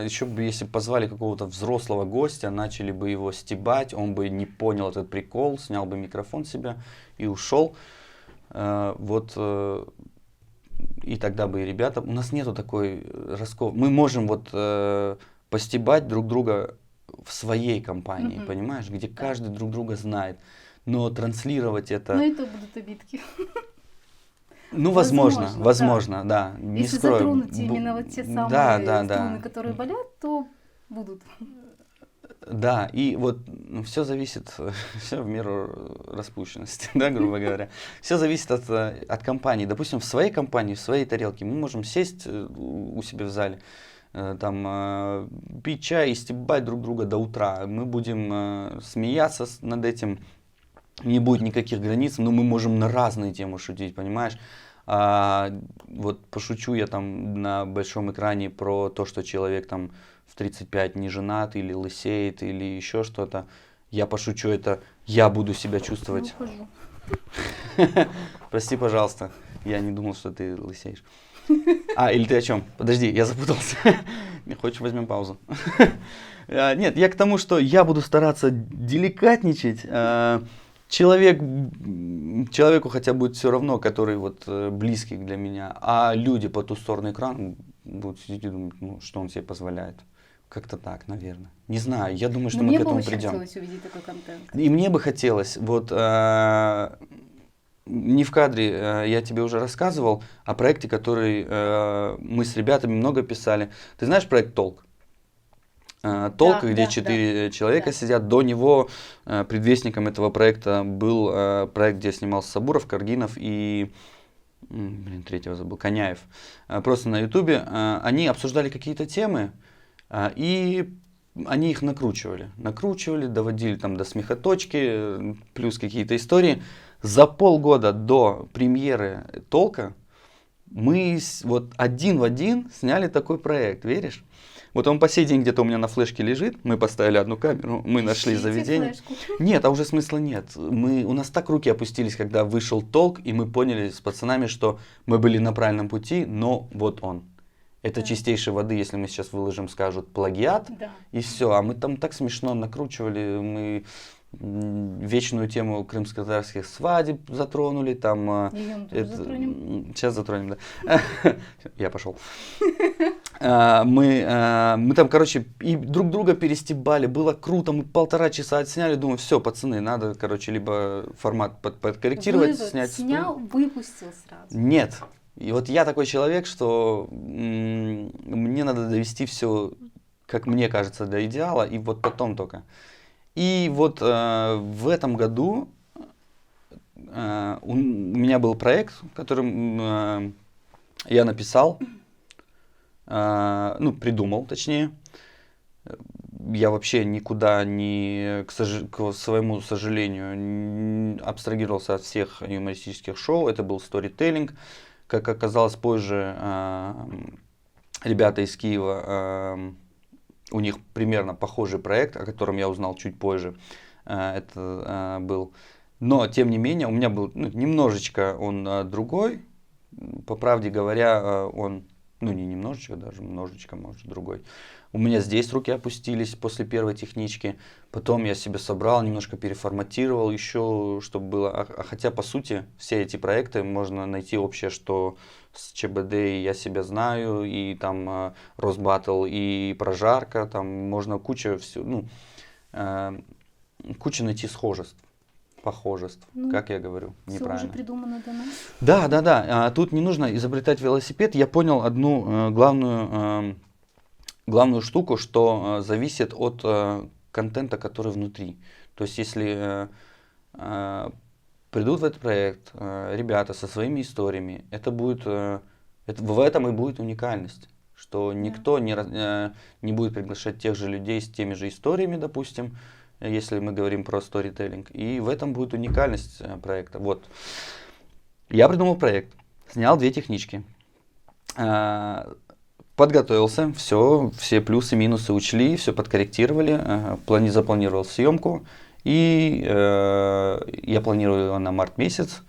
еще бы, если бы позвали какого-то взрослого гостя, начали бы его стебать, он бы не понял этот прикол, снял бы микрофон себя и ушел. Вот, и тогда бы и ребята... У нас нету такой расков... Мы можем вот постебать друг друга в своей компании, понимаешь, где каждый друг друга знает. Но транслировать это... Ну и то будут обидки. Ну, возможно, да. Не Если скрою. затронуть именно вот те самые струны, которые болят, то будут. Да, и вот все зависит, все в меру распущенности, да, грубо говоря. Все зависит от компании. Допустим, в своей компании, в своей тарелке мы можем сесть у себя в зале, там, пить чай и стебать друг друга до утра. Мы будем смеяться над этим, не будет никаких границ, но мы можем на разные темы шутить, понимаешь? Вот пошучу я там на большом экране про то, что человек там в 35 не женат или лысеет или еще что-то. Я пошучу это, я буду себя чувствовать. Прости, пожалуйста, я не думал, что ты лысеешь. Или ты о чем? Подожди, я запутался. Хочешь, возьмем паузу? Нет, я к тому, что я буду стараться деликатничать. Человеку хотя будет все равно, который вот близкий для меня, а люди по ту сторону экрана будут сидеть и думать, ну, что он себе позволяет. Как-то так, наверное. Не знаю, я думаю, что мы к этому придем. Мне бы очень хотелось увидеть такой контент. И мне бы хотелось, вот не в кадре, я тебе уже рассказывал о проекте, который мы с ребятами много писали. Ты знаешь проект «Толк»? «Толк», где 4 человека сидят. До него предвестником этого проекта был проект, где снимался Сабуров, Каргинов и, третьего забыл, Коняев. Просто на Ютубе. Они обсуждали какие-то темы, и они их накручивали, доводили там до смехоточки, плюс какие-то истории. За полгода до премьеры «Толка» мы вот один в один сняли такой проект, веришь? Вот он по сей день где-то у меня на флешке лежит, мы поставили одну камеру, мы нашли заведение. Флешку. Нет, а уже смысла нет. У нас так руки опустились, когда вышел «Толк», и мы поняли с пацанами, что мы были на правильном пути, но вот он. Это чистейшей воды, если мы сейчас выложим, скажут плагиат, и все. А мы там так смешно накручивали, мы вечную тему крымско-татарских свадеб затронули, там... затронем. Сейчас затронем, да. Я пошел. Мы там, короче, и друг друга перестебали, было круто, мы 1,5 часа отсняли, думаю, все, пацаны, надо, короче, либо формат подкорректировать, снять. Снял, выпустил сразу. Нет. И вот я такой человек, что мне надо довести все, как мне кажется, до идеала, и вот потом только. И вот в этом году у меня был проект, которым я написал, придумал, точнее. Я вообще никуда не, к своему сожалению, абстрагировался от всех юмористических шоу. Это был сторителлинг. Как оказалось позже, ребята из Киева, у них примерно похожий проект, о котором я узнал чуть позже. Это был. Но, тем не менее, у меня был немножечко он другой. По правде говоря, он, не немножечко, даже немножечко, может, другой. У меня здесь руки опустились после первой технички. Потом я себе собрал, немножко переформатировал еще, чтобы было. Хотя, по сути, все эти проекты можно найти общее, что с ЧБД я себя знаю, и там Росбаттл, и Прожарка, там можно куча куча найти схожеств. Похожеств, как я говорю, неправильно. Все уже придумано до нас. Да. Тут не нужно изобретать велосипед. Я понял одну главную штуку, что зависит от контента, который внутри. То есть, если придут в этот проект ребята со своими историями, в этом и будет уникальность. Что никто не будет приглашать тех же людей с теми же историями, допустим, если мы говорим про сторителлинг. И в этом будет уникальность проекта. Вот. Я придумал проект, снял 2 технички, подготовился, все плюсы, минусы учли, все подкорректировали, запланировал съемку. И я планирую ее на март месяц.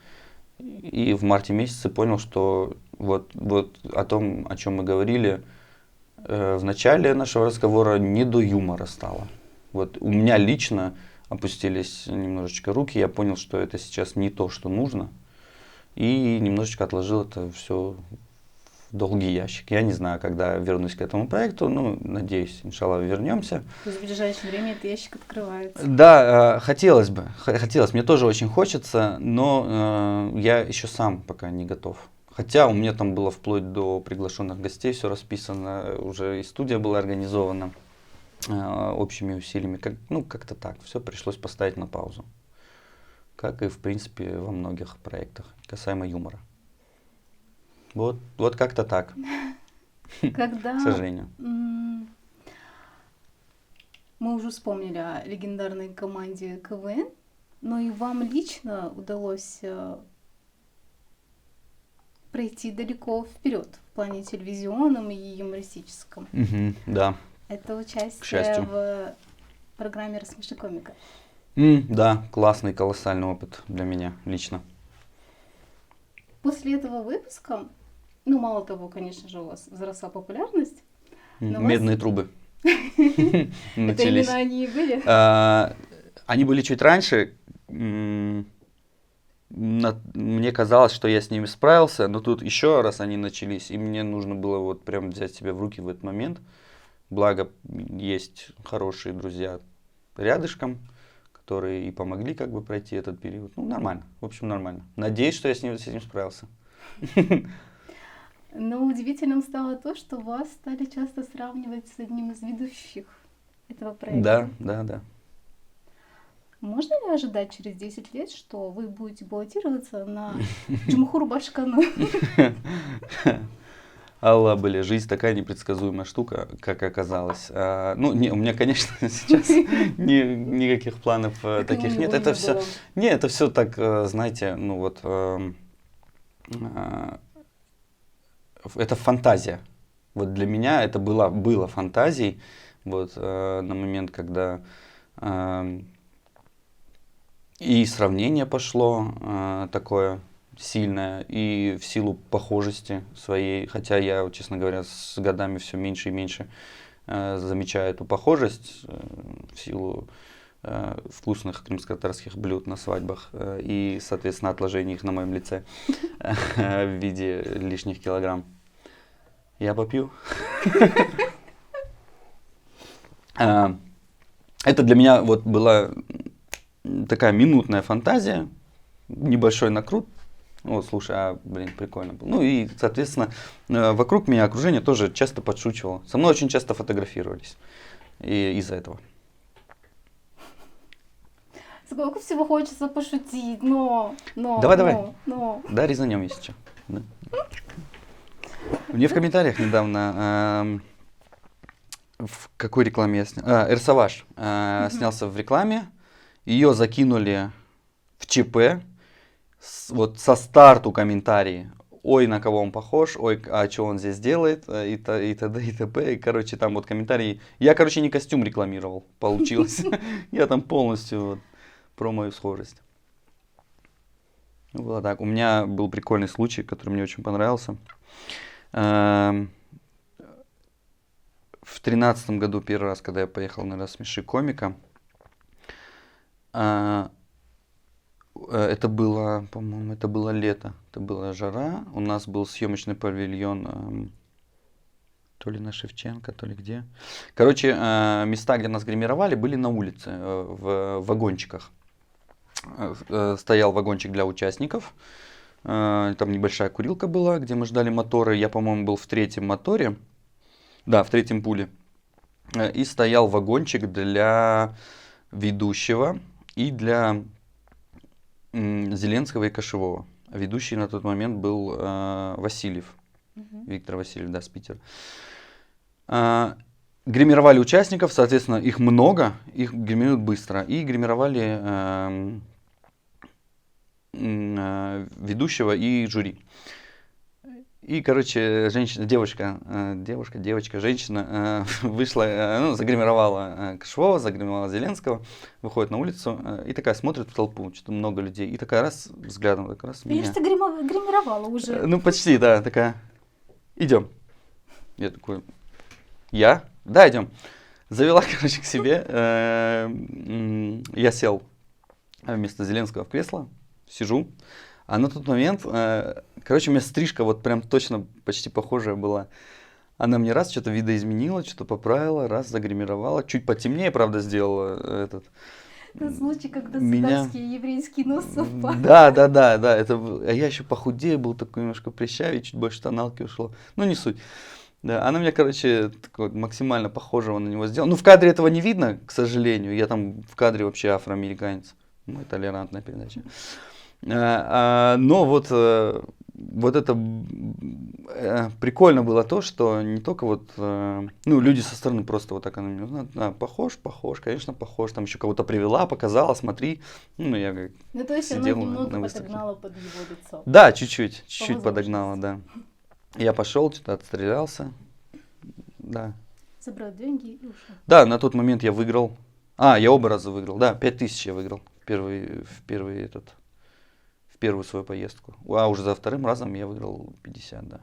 И в марте месяце понял, что вот о том, о чем мы говорили в начале нашего разговора, не до юмора стало. Вот у меня лично опустились немножечко руки, я понял, что это сейчас не то, что нужно, и немножечко отложил это все в долгий ящик. Я не знаю, когда вернусь к этому проекту, надеюсь, иншаллах, вернемся. То есть в ближайшее время этот ящик открывается? Да, хотелось, мне тоже очень хочется, но я еще сам пока не готов. Хотя у меня там было вплоть до приглашенных гостей все расписано, уже и студия была организована общими усилиями. Как-то так. Все пришлось поставить на паузу. Как и, в принципе, во многих проектах, касаемо юмора. Вот как-то так. Когда к сожалению. Мы уже вспомнили о легендарной команде КВН, но и вам лично удалось пройти далеко вперед в плане телевизионном и юмористическом. Да. Это участие в программе «Рассмеши комика». Да, классный, колоссальный опыт для меня лично. После этого выпуска, мало того, конечно же, у вас возросла популярность. Медные трубы. Это именно они и были? Они были чуть раньше. Мне казалось, что я с ними справился, но тут еще раз они начались, и мне нужно было прям взять себя в руки в этот момент. Благо, есть хорошие друзья рядышком, которые и помогли пройти этот период. Нормально, в общем, нормально. Надеюсь, что я с этим справился. Но удивительным стало то, что вас стали часто сравнивать с одним из ведущих этого проекта. Да. Можно ли ожидать через 10 лет, что вы будете баллотироваться на Джумхур Башкану? Алла, жизнь такая непредсказуемая штука, как оказалось. У меня, конечно, сейчас никаких планов таких нет. Это все так, знаете, это фантазия. Вот для меня это было фантазией. На момент, когда и сравнение пошло такое сильное, и в силу похожести своей, хотя я, честно говоря, с годами все меньше и меньше замечаю эту похожесть в силу вкусных крымско-татарских блюд на свадьбах и, соответственно, отложений их на моем лице в виде лишних килограмм. Я попью. Это для меня была такая минутная фантазия, небольшой накрут. Слушай, прикольно было. И, соответственно, вокруг меня окружение тоже часто подшучивало. Со мной очень часто фотографировались из-за этого. Сколько всего хочется пошутить, Давай. Да, резанем, если что. Да. Мне в комментариях недавно в какой рекламе я снял? Эрсаваж снялся в рекламе. Ее закинули в ЧП. Со старту комментарии. Ой, на кого он похож, ой, а что он здесь делает, и т.д. и т.п. И, там комментарии. Я, не костюм рекламировал, получилось. Я там полностью про мою схожесть. Было так. У меня был прикольный случай, который мне очень понравился. В в 2013 году первый раз, когда я поехал на «Рассмеши комика», это было, по-моему, это было лето, это была жара. У нас был съемочный павильон, то ли на Шевченко, то ли где. Короче, места, где нас гримировали, были на улице, в вагончиках. Стоял вагончик для участников. Там небольшая курилка была, где мы ждали моторы. Я, по-моему, был в 3-м моторе. Да, в 3-м пуле. И стоял вагончик для ведущего и для Зеленского и Кошевого. Ведущий на тот момент был Васильев. Виктор Васильев, да, с Питера. Гримировали участников, соответственно, их много, их гримируют быстро. И гримировали ведущего и жюри. И, короче, женщина, женщина вышла, загримировала Кошевого, загримировала Зеленского, выходит на улицу и такая смотрит в толпу, что-то много людей, и такая раз взглядом, так раз меня. Я что гримировала уже. Ну, почти, да, такая, идем. Я такой, я? Да, идем. Завела, короче, к себе, я сел вместо Зеленского в кресло, сижу. А на тот момент, короче, у меня стрижка вот прям точно почти похожая была. Она мне раз что-то видоизменила, что-то поправила, раз загримировала. Чуть потемнее, правда, сделала этот. Это случай, когда меня... цыганский и еврейский нос совпали. Да. Это... А я еще похудее был, такой немножко прыщавый, чуть больше тоналки ушло. Ну, не суть. Да, она меня, короче, такой, максимально похожего на него сделала. Ну, в кадре этого не видно, к сожалению. Я там в кадре вообще афроамериканец. Мы толерантная передача. Но вот это прикольно было то, что не только вот, люди со стороны просто вот так она меня, похож, конечно, похож, там еще кого-то привела, показала, смотри, я как то есть она сидел немного на выставке. подогнала под его лицо. Да, чуть-чуть подогнала, да. Я пошел, что-то отстрелялся, да. Собрал деньги и ушел. Да, на тот момент я выиграл, я оба раза выиграл, да, 5000 я выиграл в первую свою поездку. А уже за вторым разом я выиграл 50, да.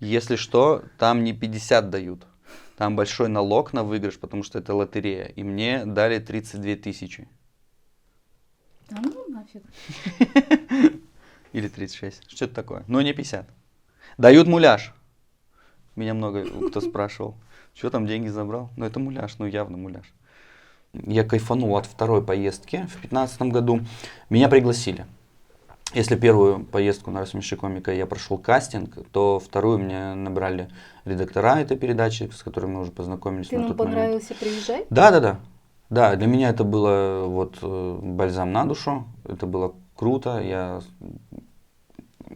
Если что, там не 50 дают. Там большой налог на выигрыш, потому что это лотерея. И мне дали 32 тысячи. Да ну нафиг. Или 36. Что это такое? Но не 50. Дают муляж. Меня много кто спрашивал. Что там деньги забрал? Ну это муляж, явно муляж. Я кайфанул от второй поездки в 2015 году. Меня пригласили. Если первую поездку на «Рассмеши комика» я прошел кастинг, то вторую мне набрали редактора этой передачи, с которыми мы уже познакомились. Ты нам понравился, приезжай? Да. Да, для меня это было бальзам на душу. Это было круто. Я,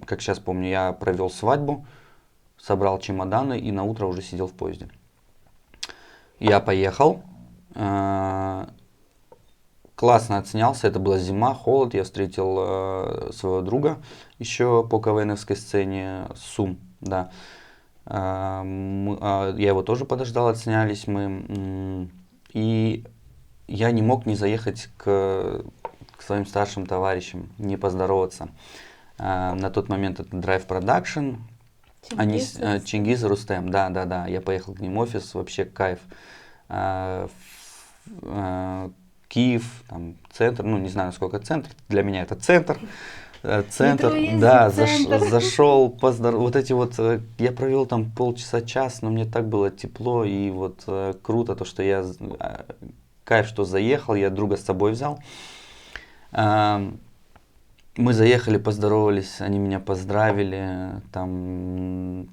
как сейчас помню, я провел свадьбу, собрал чемоданы и на утро уже сидел в поезде. Я поехал. Классно отснялся, это была зима, холод, я встретил своего друга еще по КВНовской сцене, Сум, да. Я его тоже подождал, отснялись мы, и я не мог не заехать к своим старшим товарищам, не поздороваться. На тот момент это Drive Production, Чингиз и Рустем, да, я поехал к ним в офис, вообще кайф. Киев, там, центр, не знаю, насколько центр, для меня это центр, да, зашел, вот эти я провел там полчаса-час, но мне так было тепло и круто, то, что я, кайф, что заехал, я друга с собой взял, мы заехали, поздоровались, они меня поздравили, там,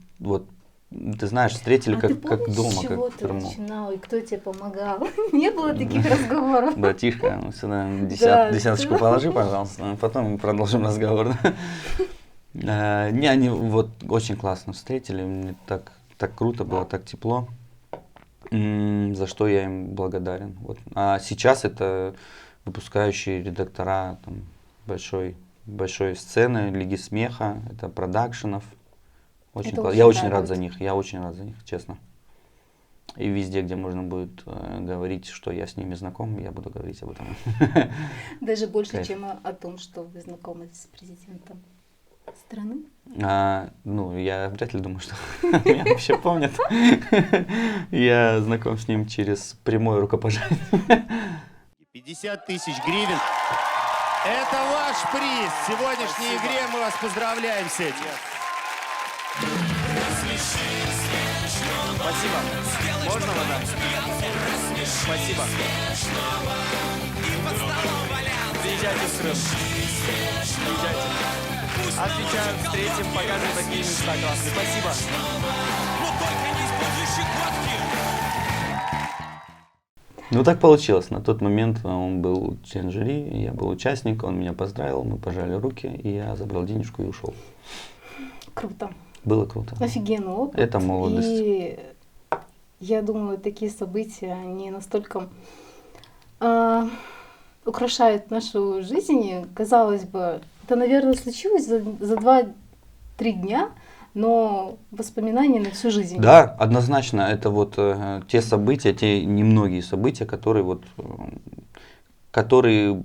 ты знаешь, встретили как дома. С чего ты начинал и кто тебе помогал? Не было таких разговоров. Братишка, сюда десяточку положи, пожалуйста, потом продолжим разговор. Они очень классно встретили, мне так круто было, так тепло, за что я им благодарен. А сейчас это выпускающие редактора большой сцены, Лиги Смеха, это продакшенов. Я очень рад за них, честно. И везде, где можно будет говорить, что я с ними знаком, я буду говорить об этом. Даже больше, чем о том, что вы знакомы с президентом. Страны? Ну, я вряд ли думаю, что меня вообще помнят. Я знаком с ним через прямое рукопожатие. 50 тысяч гривен. Это ваш приз. В сегодняшней игре мы вас поздравляем с этим. Спасибо. Можно вода? Спасибо. Приезжайте в Крым. Приезжайте. Отвечаем, встретим, покажем такие места классные. Спасибо. Ну, так получилось. На тот момент он был член жюри, я был участник, он меня поздравил, мы пожали руки, и я забрал денежку и ушел. Круто. Было круто. Офигенный опыт. Это молодость. И я думаю, такие события, они настолько украшают нашу жизнь. Казалось бы, это, наверное, случилось за 2-3 дня, но воспоминания на всю жизнь. Да, однозначно, это вот те события, те немногие события, которые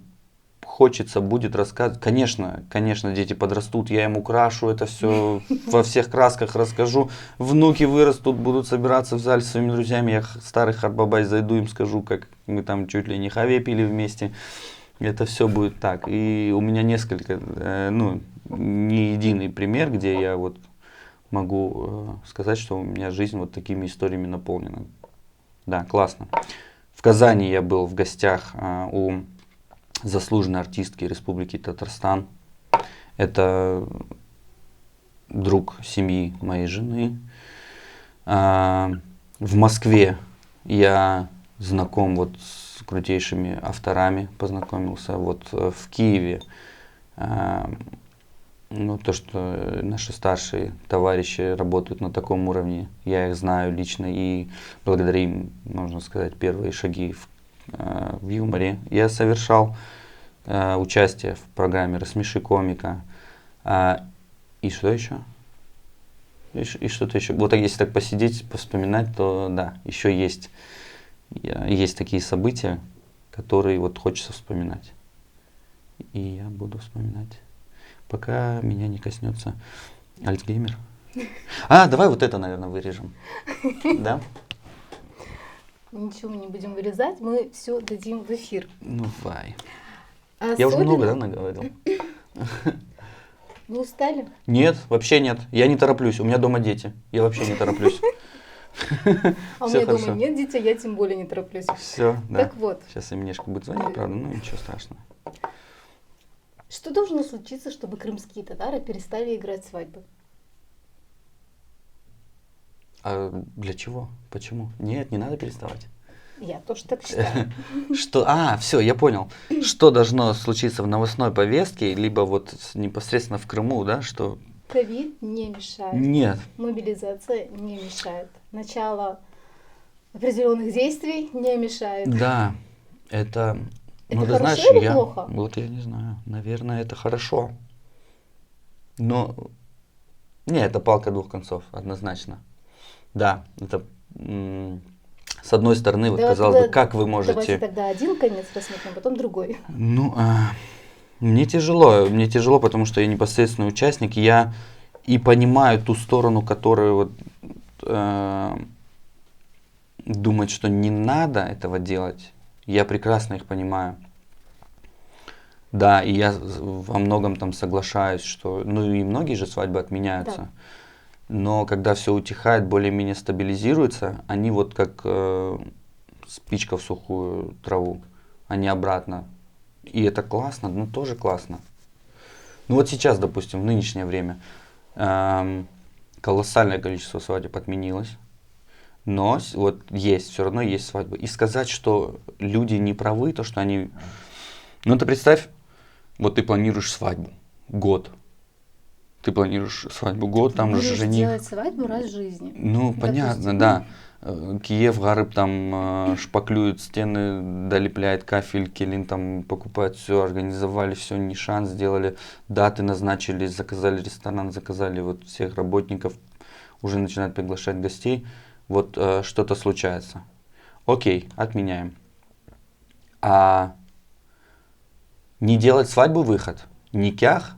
хочется будет рассказывать. Конечно, дети подрастут, я им украшу это все во всех красках расскажу. Внуки вырастут, будут собираться в зале с своими друзьями. Я старый хат-бабай зайду, им скажу, как мы там чуть ли не хаве пили вместе. Это все будет так. И у меня несколько, не единый пример, где я вот могу сказать, что у меня жизнь вот такими историями наполнена. Да, классно. В Казани я был в гостях у заслуженной артистки Республики Татарстан. Это друг семьи моей жены. В Москве я знаком вот с крутейшими авторами, познакомился. Вот в Киеве, то, что наши старшие товарищи работают на таком уровне, я их знаю лично, и благодаря им, можно сказать, первые шаги в юморе я совершал. Участие в программе «Рассмеши комика». И что еще? И что-то еще. Вот если так посидеть, повспоминать, то да, еще есть такие события, которые вот хочется вспоминать. И я буду вспоминать, пока меня не коснется Альцгеймер. Давай вот это, наверное, вырежем. Да? Ничего мы не будем вырезать, мы все дадим в эфир. Ну, давай. Я уже много, наговорил? Вы устали? Нет, вообще нет. Я не тороплюсь. У меня дома дети. Я вообще не тороплюсь. А у меня дома нет детей, я тем более не тороплюсь. Все, да. Так вот. Сейчас им Минешка будет звонить, правда, ну ничего страшного. Что должно случиться, чтобы крымские татары перестали играть свадьбы? А для чего? Почему? Нет, не надо переставать. Я тоже так считаю. Все, я понял. Что должно случиться в новостной повестке, либо вот непосредственно в Крыму, да, что... Ковид не мешает. Нет. Мобилизация не мешает. Начало определенных действий не мешает. Да, это хорошо знаешь, или плохо? Вот я не знаю, наверное, это хорошо. Но... Не, это палка двух концов, однозначно. Да, это... С одной стороны, вот казалось бы, как вы можете... Давайте тогда один конец рассмотрим, потом другой. Мне тяжело, потому что я непосредственный участник, я и понимаю ту сторону, которая вот думает, что не надо этого делать. Я прекрасно их понимаю. Да, и я во многом там соглашаюсь, что, и многие же свадьбы отменяются. Да. Но когда все утихает, более-менее стабилизируется, они вот как спичка в сухую траву, они обратно. И это классно, тоже классно. Вот сейчас, допустим, в нынешнее время колоссальное количество свадеб отменилось, но вот все равно есть свадьбы. И сказать, что люди не правы, то, что они... ты представь, вот ты планируешь свадьбу год. Ты планируешь свадьбу год, там же жених. Делать свадьбу раз в жизни. Понятно, да. Киев, Гарыб там шпаклюет стены, долепляет кафель, Келин там покупает все, организовали все, нишан сделали, даты назначили, заказали ресторан, заказали вот всех работников, уже начинают приглашать гостей. Вот что-то случается. Окей, отменяем. А не делать свадьбу выход, никях,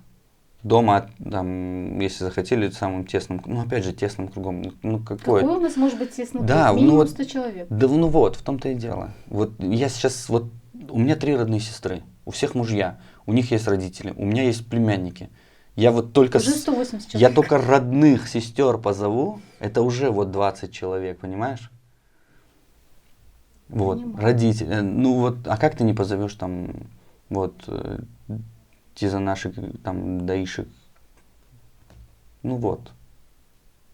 Дома, там, если захотели, самым тесным, ну, опять же, тесным кругом. Ну, какой? Какой у нас может быть тесно? Да, ну Минимум вот, 100 человек. да, ну вот, в том-то и дело. Вот я сейчас, вот, у меня 3 родные сестры, у всех мужья, у них есть родители, у меня есть племянники. Я вот только, Уже 180 я человек. только родных сестер позову, это уже вот 20 человек, понимаешь? Вот, Понимаю. родители, ну вот, а как ты не позовешь там, вот, за наших, там, даишек, ну вот,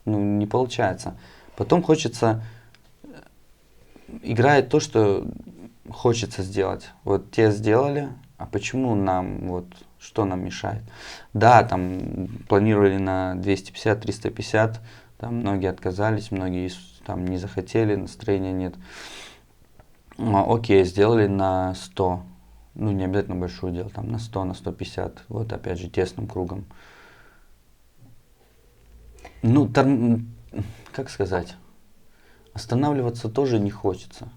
ну не получается. Потом хочется, играет то, что хочется сделать. Вот те сделали, а почему нам, вот, что нам мешает? Да, там планировали на 250-350, там многие отказались, многие там не захотели, настроения нет. Окей, сделали на 100, ну не обязательно большое дело, там на 100, на 150, вот опять же тесным кругом. Ну, как сказать, останавливаться тоже не хочется.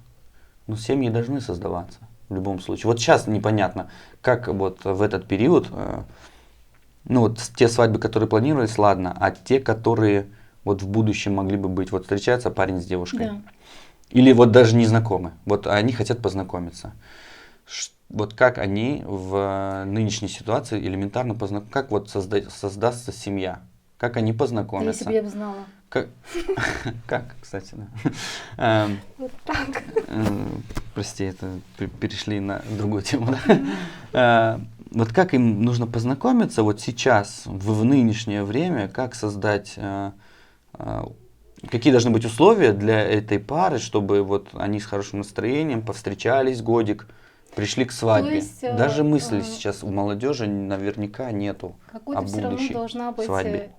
Но семьи должны создаваться в любом случае. Вот сейчас непонятно, как вот в этот период, ну вот те свадьбы, которые планировались, ладно, а те, которые вот в будущем могли бы быть, вот встречается парень с девушкой. Да. Или вот даже не знакомы, вот они хотят познакомиться. Вот как они в нынешней ситуации элементарно познакомятся, как вот создастся семья, как они А если познакомятся. бы я бы знала? Как, кстати, да. Вот так. Прости, это перешли на другую тему. Да? Вот как им нужно познакомиться вот сейчас, в нынешнее время, как создать, какие должны быть условия для этой пары, чтобы вот они с хорошим настроением повстречались годик, пришли к свадьбе. есть, Даже мысли сейчас у молодежи наверняка нету Какой-то о все равно будущей должна быть свадьбе.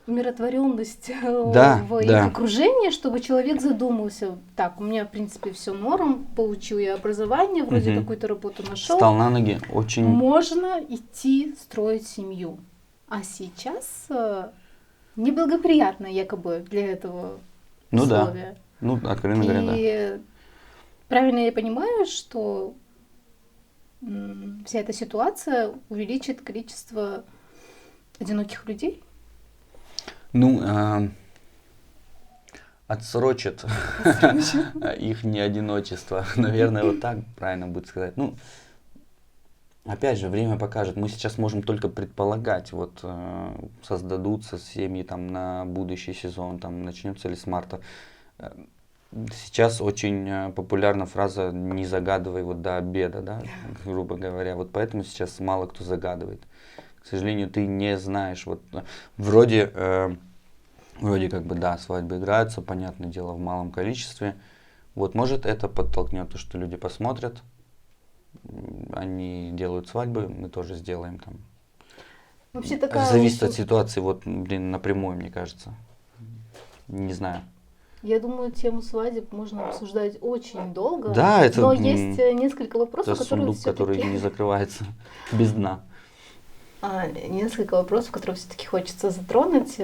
умиротворенность Да, в их да. окружении, чтобы человек задумался. Так, у меня, в принципе, все норм, получил я образование, вроде Мгм. какую-то работу нашел. Встал на ноги, очень... Можно идти строить семью. А сейчас неблагоприятно якобы для этого Ну да. условия. Ну, откровенно говоря, да. И правильно я понимаю, что вся эта ситуация увеличит количество одиноких людей? Ну, отсрочит их не одиночество. Наверное, вот так правильно будет сказать. Ну, опять же, время покажет. Мы сейчас можем только предполагать, вот создадутся семьи там на будущий сезон, там начнется ли с марта. Сейчас очень популярна фраза «не загадывай вот до обеда», да, грубо говоря. Вот поэтому сейчас мало кто загадывает. К сожалению, ты не знаешь. Вот вроде как бы, да, свадьбы играются, понятное дело, в малом количестве. Вот может это подтолкнет то, что люди посмотрят, они делают свадьбы, мы тоже сделаем там. Вообще такая Зависит от очень- ситуации, вот, блин, напрямую, мне кажется. Не знаю. Я думаю, тему свадеб можно обсуждать очень долго. Да, это, Но есть несколько вопросов, Это которые сундук, который все-таки не закрывается без дна. несколько вопросов, которые все-таки хочется затронуть,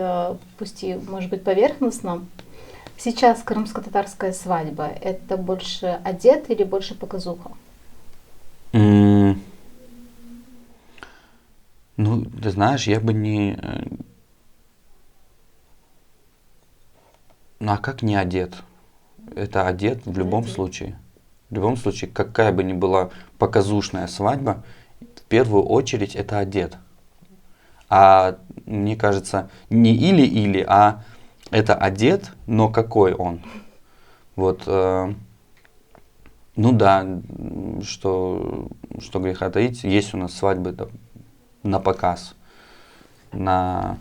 пусть и, может быть, поверхностно. Сейчас крымско-татарская свадьба – это больше одет или больше показуха? Ну, ты знаешь, я бы не... Ну, а как не одет? Это одет в любом Одет. случае. В любом случае, какая бы ни была показушная свадьба, в первую очередь это одет. А мне кажется, не или-или, а это одет, но какой он? Вот, ну да, что греха таить, есть у нас свадьбы там, на показ, на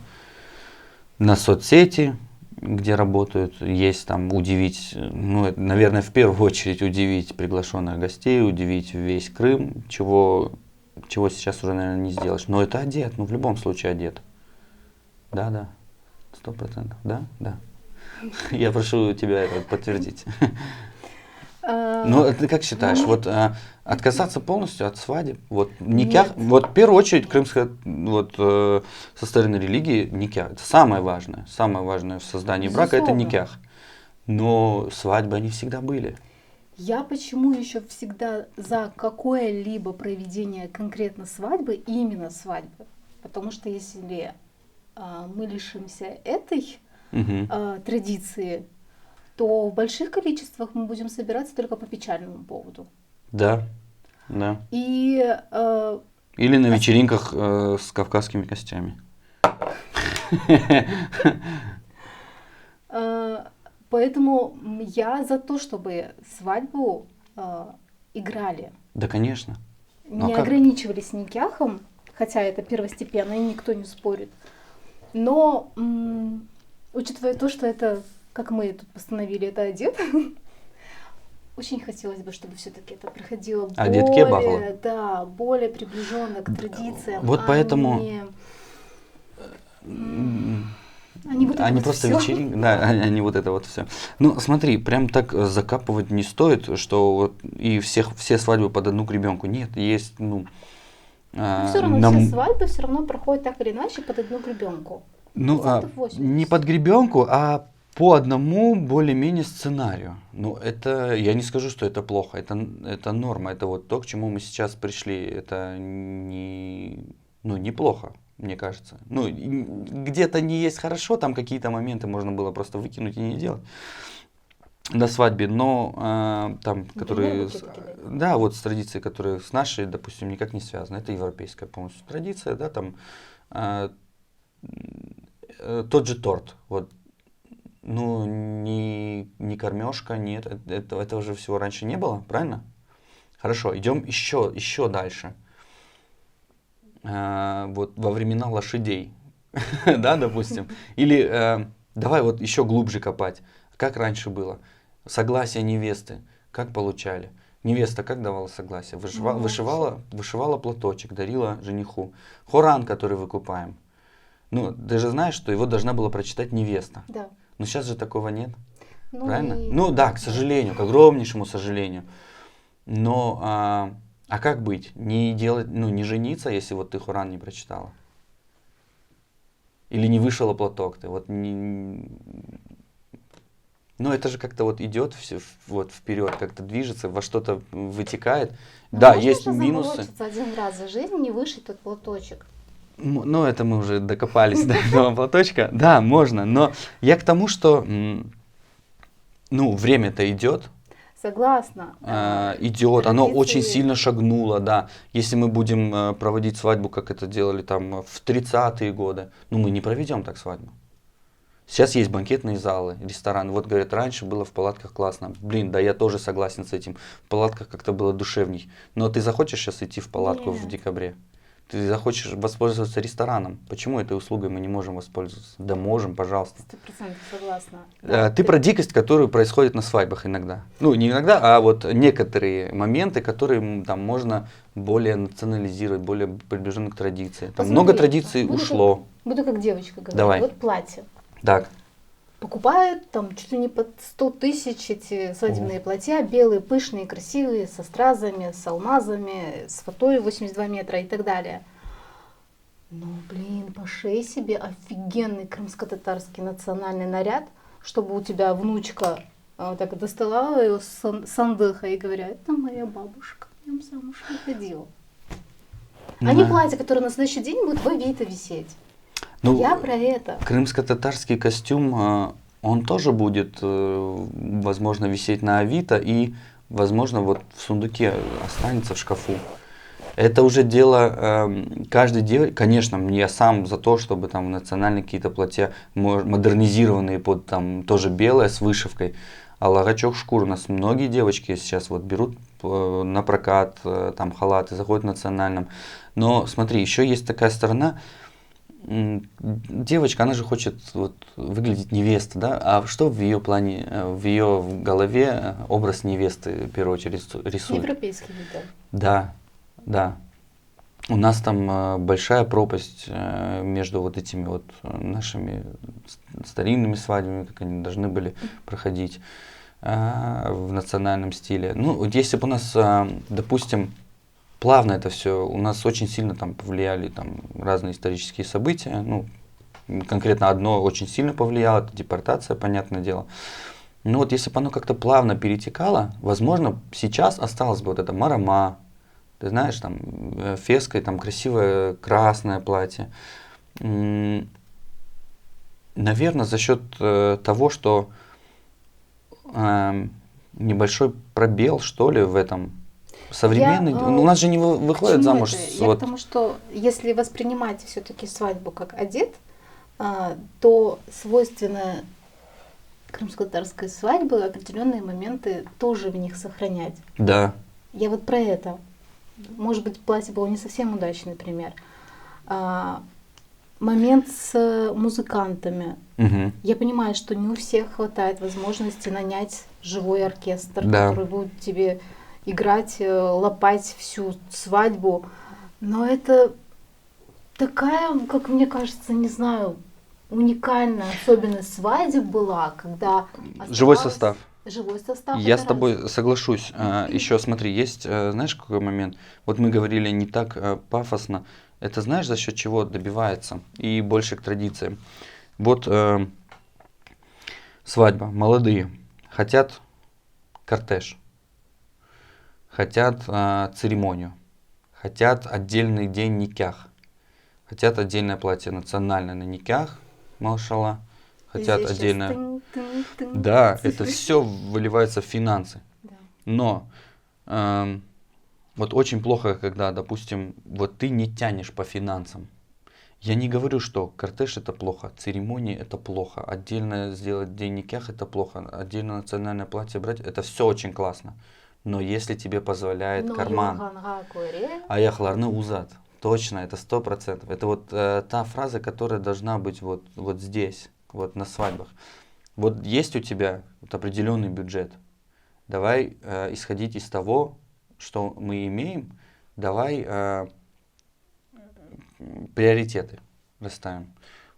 соцсети, где работают, есть там удивить, ну, это, наверное, в первую очередь удивить приглашенных гостей, удивить весь Крым, чего сейчас уже, наверное, не сделаешь. Но это одет, ну, в любом случае одет. Да, 100%, да. Я прошу тебя это подтвердить. Ну, ты как считаешь, вот отказаться полностью от свадеб, вот никях, Нет. вот в первую очередь крымская, вот со стороны религии никях, это самое важное в создании брака это Безусловно. никях, но свадьбы они всегда были. Я почему еще всегда за какое-либо проведение конкретно свадьбы, именно свадьбы? Потому что если мы лишимся этой Мгм. традиции, то в больших количествах мы будем собираться только по печальному поводу. Да, да. И Или на вечеринках с кавказскими костями. поэтому я за то, чтобы свадьбу играли. Да, конечно. Ну, а Не как? ограничивались никяхом, хотя это первостепенно, и никто не спорит. Но, учитывая то, что это, как мы тут постановили, это одет, очень хотелось бы, чтобы все-таки это проходило Одет кебаб. более, да, более приближенно к традициям, Вот поэтому- не, а не вот это Они вот просто всё. вечеринки, да, они вот это вот все. Ну, смотри, прям так закапывать не стоит, что вот и все свадьбы под одну гребенку. Нет, есть, Но все равно нам- все свадьбы все равно проходят так или иначе под одну гребенку. ну, 80%. не под гребенку, а по одному более-менее сценарию. Ну, это, я не скажу, что это плохо, это норма, это вот то, к чему мы сейчас пришли. Это неплохо, мне кажется. Ну, где-то не есть хорошо, там какие-то моменты можно было просто выкинуть и не делать на свадьбе, но там, которые, букеты кидать. да, вот с традицией, которые с нашей, допустим, никак не связаны. Это европейская полностью традиция, да, там тот же торт, вот, ну, не кормежка, нет, этого же всего раньше не было, правильно? Хорошо, идем еще дальше. Вот во времена лошадей, да, допустим. Или давай вот еще глубже копать. Как раньше было? Согласие невесты, как получали? Невеста как давала согласие? Вышивала платочек, дарила жениху. Хоран, который выкупаем. Ну, ты же знаешь, что его должна была прочитать невеста. Да. Но сейчас же такого нет. Ну, Правильно? и- Ну да, к сожалению, к огромнейшему сожалению. Но а как быть? Не делать, ну, не жениться, если вот ты Хоран не прочитала? Или не вышила платок ты? Вот не... Ну, это же как-то вот идет все вот вперед, как-то движется, во что-то вытекает. Ну, Да, можно есть же минусы. заморочиться один раз за жизнь, не вышить тот платочек. Ну, это мы уже докопались до этого платочка. Да, можно, но я к тому, что, ну, время-то идет, Согласна. идет, оно Традиции- очень сильно шагнуло, да. Если мы будем проводить свадьбу, как это делали там в 30-е годы, ну, мы не проведем так свадьбу. Сейчас есть банкетные залы, рестораны. Вот, говорят, раньше было в палатках классно. Блин, да я тоже согласен с этим. В палатках как-то было душевней. Но ты захочешь сейчас идти в палатку в Нет. декабре? Ты захочешь воспользоваться рестораном. Почему этой услугой мы не можем воспользоваться? Да можем, пожалуйста. 100% согласна. Ты про дикость, которая происходит на свадьбах иногда. Ну, не иногда, а вот некоторые моменты, которые там можно более национализировать, более приближены к традиции. Там Посмотри, много традиций буду ушло. Буду как девочка говорить. Давай. Вот платье. Так. Покупают там чуть ли не под 100 тысяч эти свадебные платья, белые, пышные, красивые, со стразами, с алмазами, с фатой 82 метра и так далее. Ну, блин, пошей себе офигенный крымско-татарский национальный наряд, чтобы у тебя внучка вот так доставала его с сандыха и говоря, это моя бабушка, в нем замуж выходила. А не Да. платье, которое на следующий день будет в Авито висеть. Ну, Я про это. крымско-татарский костюм, он тоже будет, возможно, висеть на Авито и, возможно, вот в сундуке останется в шкафу. Это уже дело каждой девочки. Конечно, я сам за то, чтобы там национальные какие-то платья модернизированные под там тоже белое с вышивкой. А логачок шкур у нас многие девочки сейчас вот берут на прокат там халаты, заходят в национальном. Но смотри, еще есть такая сторона. Девочка, она же хочет вот выглядеть невестой, да? А что в ее плане, в ее голове образ невесты в первую очередь рисует? Европейский вид. Да, да. У нас там большая пропасть между вот этими вот нашими старинными свадьбами, как они должны были проходить в национальном стиле. Ну, вот если бы у нас, допустим, плавно это все, у нас очень сильно там повлияли там разные исторические события. Ну, конкретно одно очень сильно повлияло, это депортация, понятное дело. Ну вот если бы оно как-то плавно перетекало, возможно, сейчас осталось бы вот это марама, ты знаешь, там феской, там красивое красное платье. Наверное, за счет того, что небольшой пробел, что ли, в этом. Современный, у нас же не К выходят чему замуж это? с Я к вот, тому, что если воспринимать все-таки свадьбу как одет, то свойственно крымско-татарской свадьбы определенные моменты тоже в них сохранять. да, Я вот про это. Может быть, платье было не совсем удачный пример. Момент с музыкантами. мгм, Я понимаю, что не у всех хватает возможности нанять живой оркестр, да. который будет тебе играть, лопать всю свадьбу. Но это такая, как мне кажется, не знаю, уникальная особенность свадеб была, когда Живой оставалось состав. живой состав. Я Это с раз. тобой соглашусь. Еще смотри, есть, знаешь, какой момент? Вот мы говорили не так пафосно. Это знаешь, за счет чего добивается? И больше к традициям. Вот свадьба, молодые, хотят кортеж, хотят церемонию, хотят отдельный день никях, хотят отдельное платье национальное на никях, машалла, хотят Здесь щас отдельное. тын-тын-тын, Да, это цифры. все выливается в финансы. Да. Но вот очень плохо, когда, допустим, вот ты не тянешь по финансам. Я не говорю, что кортеж это плохо, церемонии это плохо, отдельно сделать день никях это плохо, отдельно национальное платье брать, это все очень классно. Но если тебе позволяет Но карман, Йоханга Коре, аяхларны узат, точно, это 100%. Это вот та фраза, которая должна быть вот здесь, вот на свадьбах. Вот есть у тебя вот определенный бюджет, давай исходить из того, что мы имеем, давай приоритеты расставим.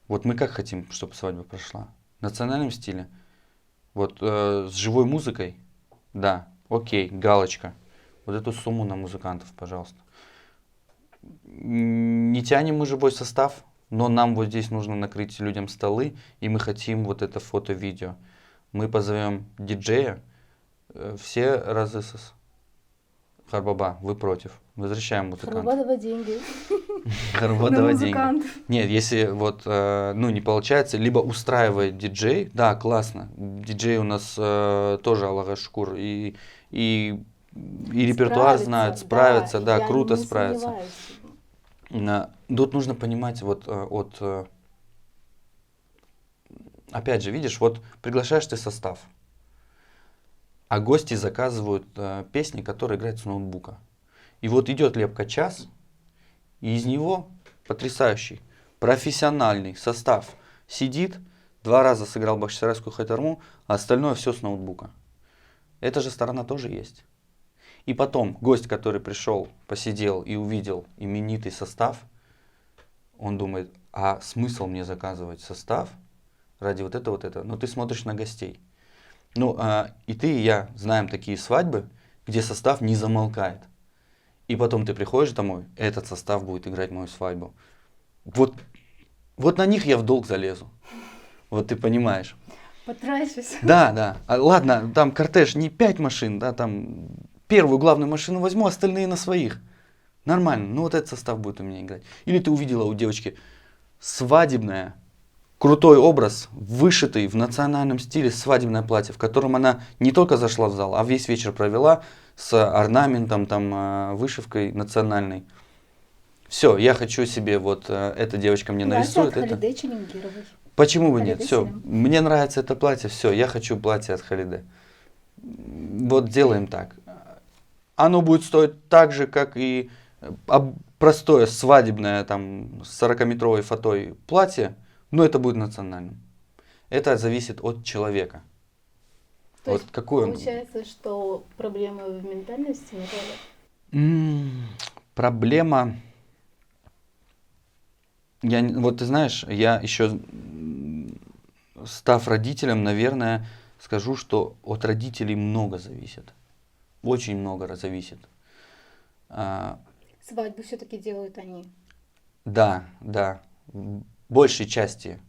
Вот мы как хотим, чтобы свадьба прошла? В национальном стиле? Вот с живой музыкой? Да, окей, галочка. Вот эту сумму на музыкантов, пожалуйста. Не тянем мы живой состав, но нам вот здесь нужно накрыть людям столы, и мы хотим вот это фото-видео. Мы позовем диджея, все разысос. Харбаба, вы против. Возвращаем музыкантов. Харбадова деньги Харбадова на деньги. музыкантов. Нет, если вот, ну, не получается, либо устраивает диджей, да, классно. Диджей у нас тоже Аллаха шкур, и репертуар знают, справятся, да, я круто не справятся. сомневаюсь. Тут нужно понимать, вот опять же, видишь, вот приглашаешь ты состав, а гости заказывают песни, которые играют с ноутбука. И вот идет лепка час, и из него потрясающий, профессиональный состав сидит, 2 раза сыграл Бахчисарайскую хайтарму, а остальное все с ноутбука. Эта же сторона тоже есть. И потом гость, который пришел, посидел и увидел именитый состав, он думает, а смысл мне заказывать состав ради вот это? Но ты смотришь на гостей. Ну, и ты, и я знаем такие свадьбы, где состав не замолкает. И потом ты приходишь домой, этот состав будет играть мою свадьбу. Вот на них я в долг залезу. Вот ты понимаешь. Потрачусь. Да. Ладно, там кортеж не 5 машин, да, там первую главную машину возьму, остальные на своих. Нормально, ну вот этот состав будет у меня играть. Или ты увидела у девочки свадебное, крутой образ, вышитый в национальном стиле свадебное платье, в котором она не только зашла в зал, а весь вечер провела с орнаментом, там, вышивкой национальной. Все, я хочу себе, вот эта девочка мне нарисует это. Халиде Челенгировой. Почему бы нет? Халиде Все, Селим. мне нравится это платье, все, я хочу платье от Халиде. Вот делаем так. Оно будет стоить так же, как и простое свадебное, там, с 40-метровой фатой платье, но это будет национальным. Это зависит от человека. То Вот есть какой он. получается, что проблема в ментальности, Наталья? Проблема. Вот ты знаешь, я еще, став родителем, наверное, скажу, что от родителей много зависит. Очень много зависит. Свадьбу все-таки делают они. Да. В большей части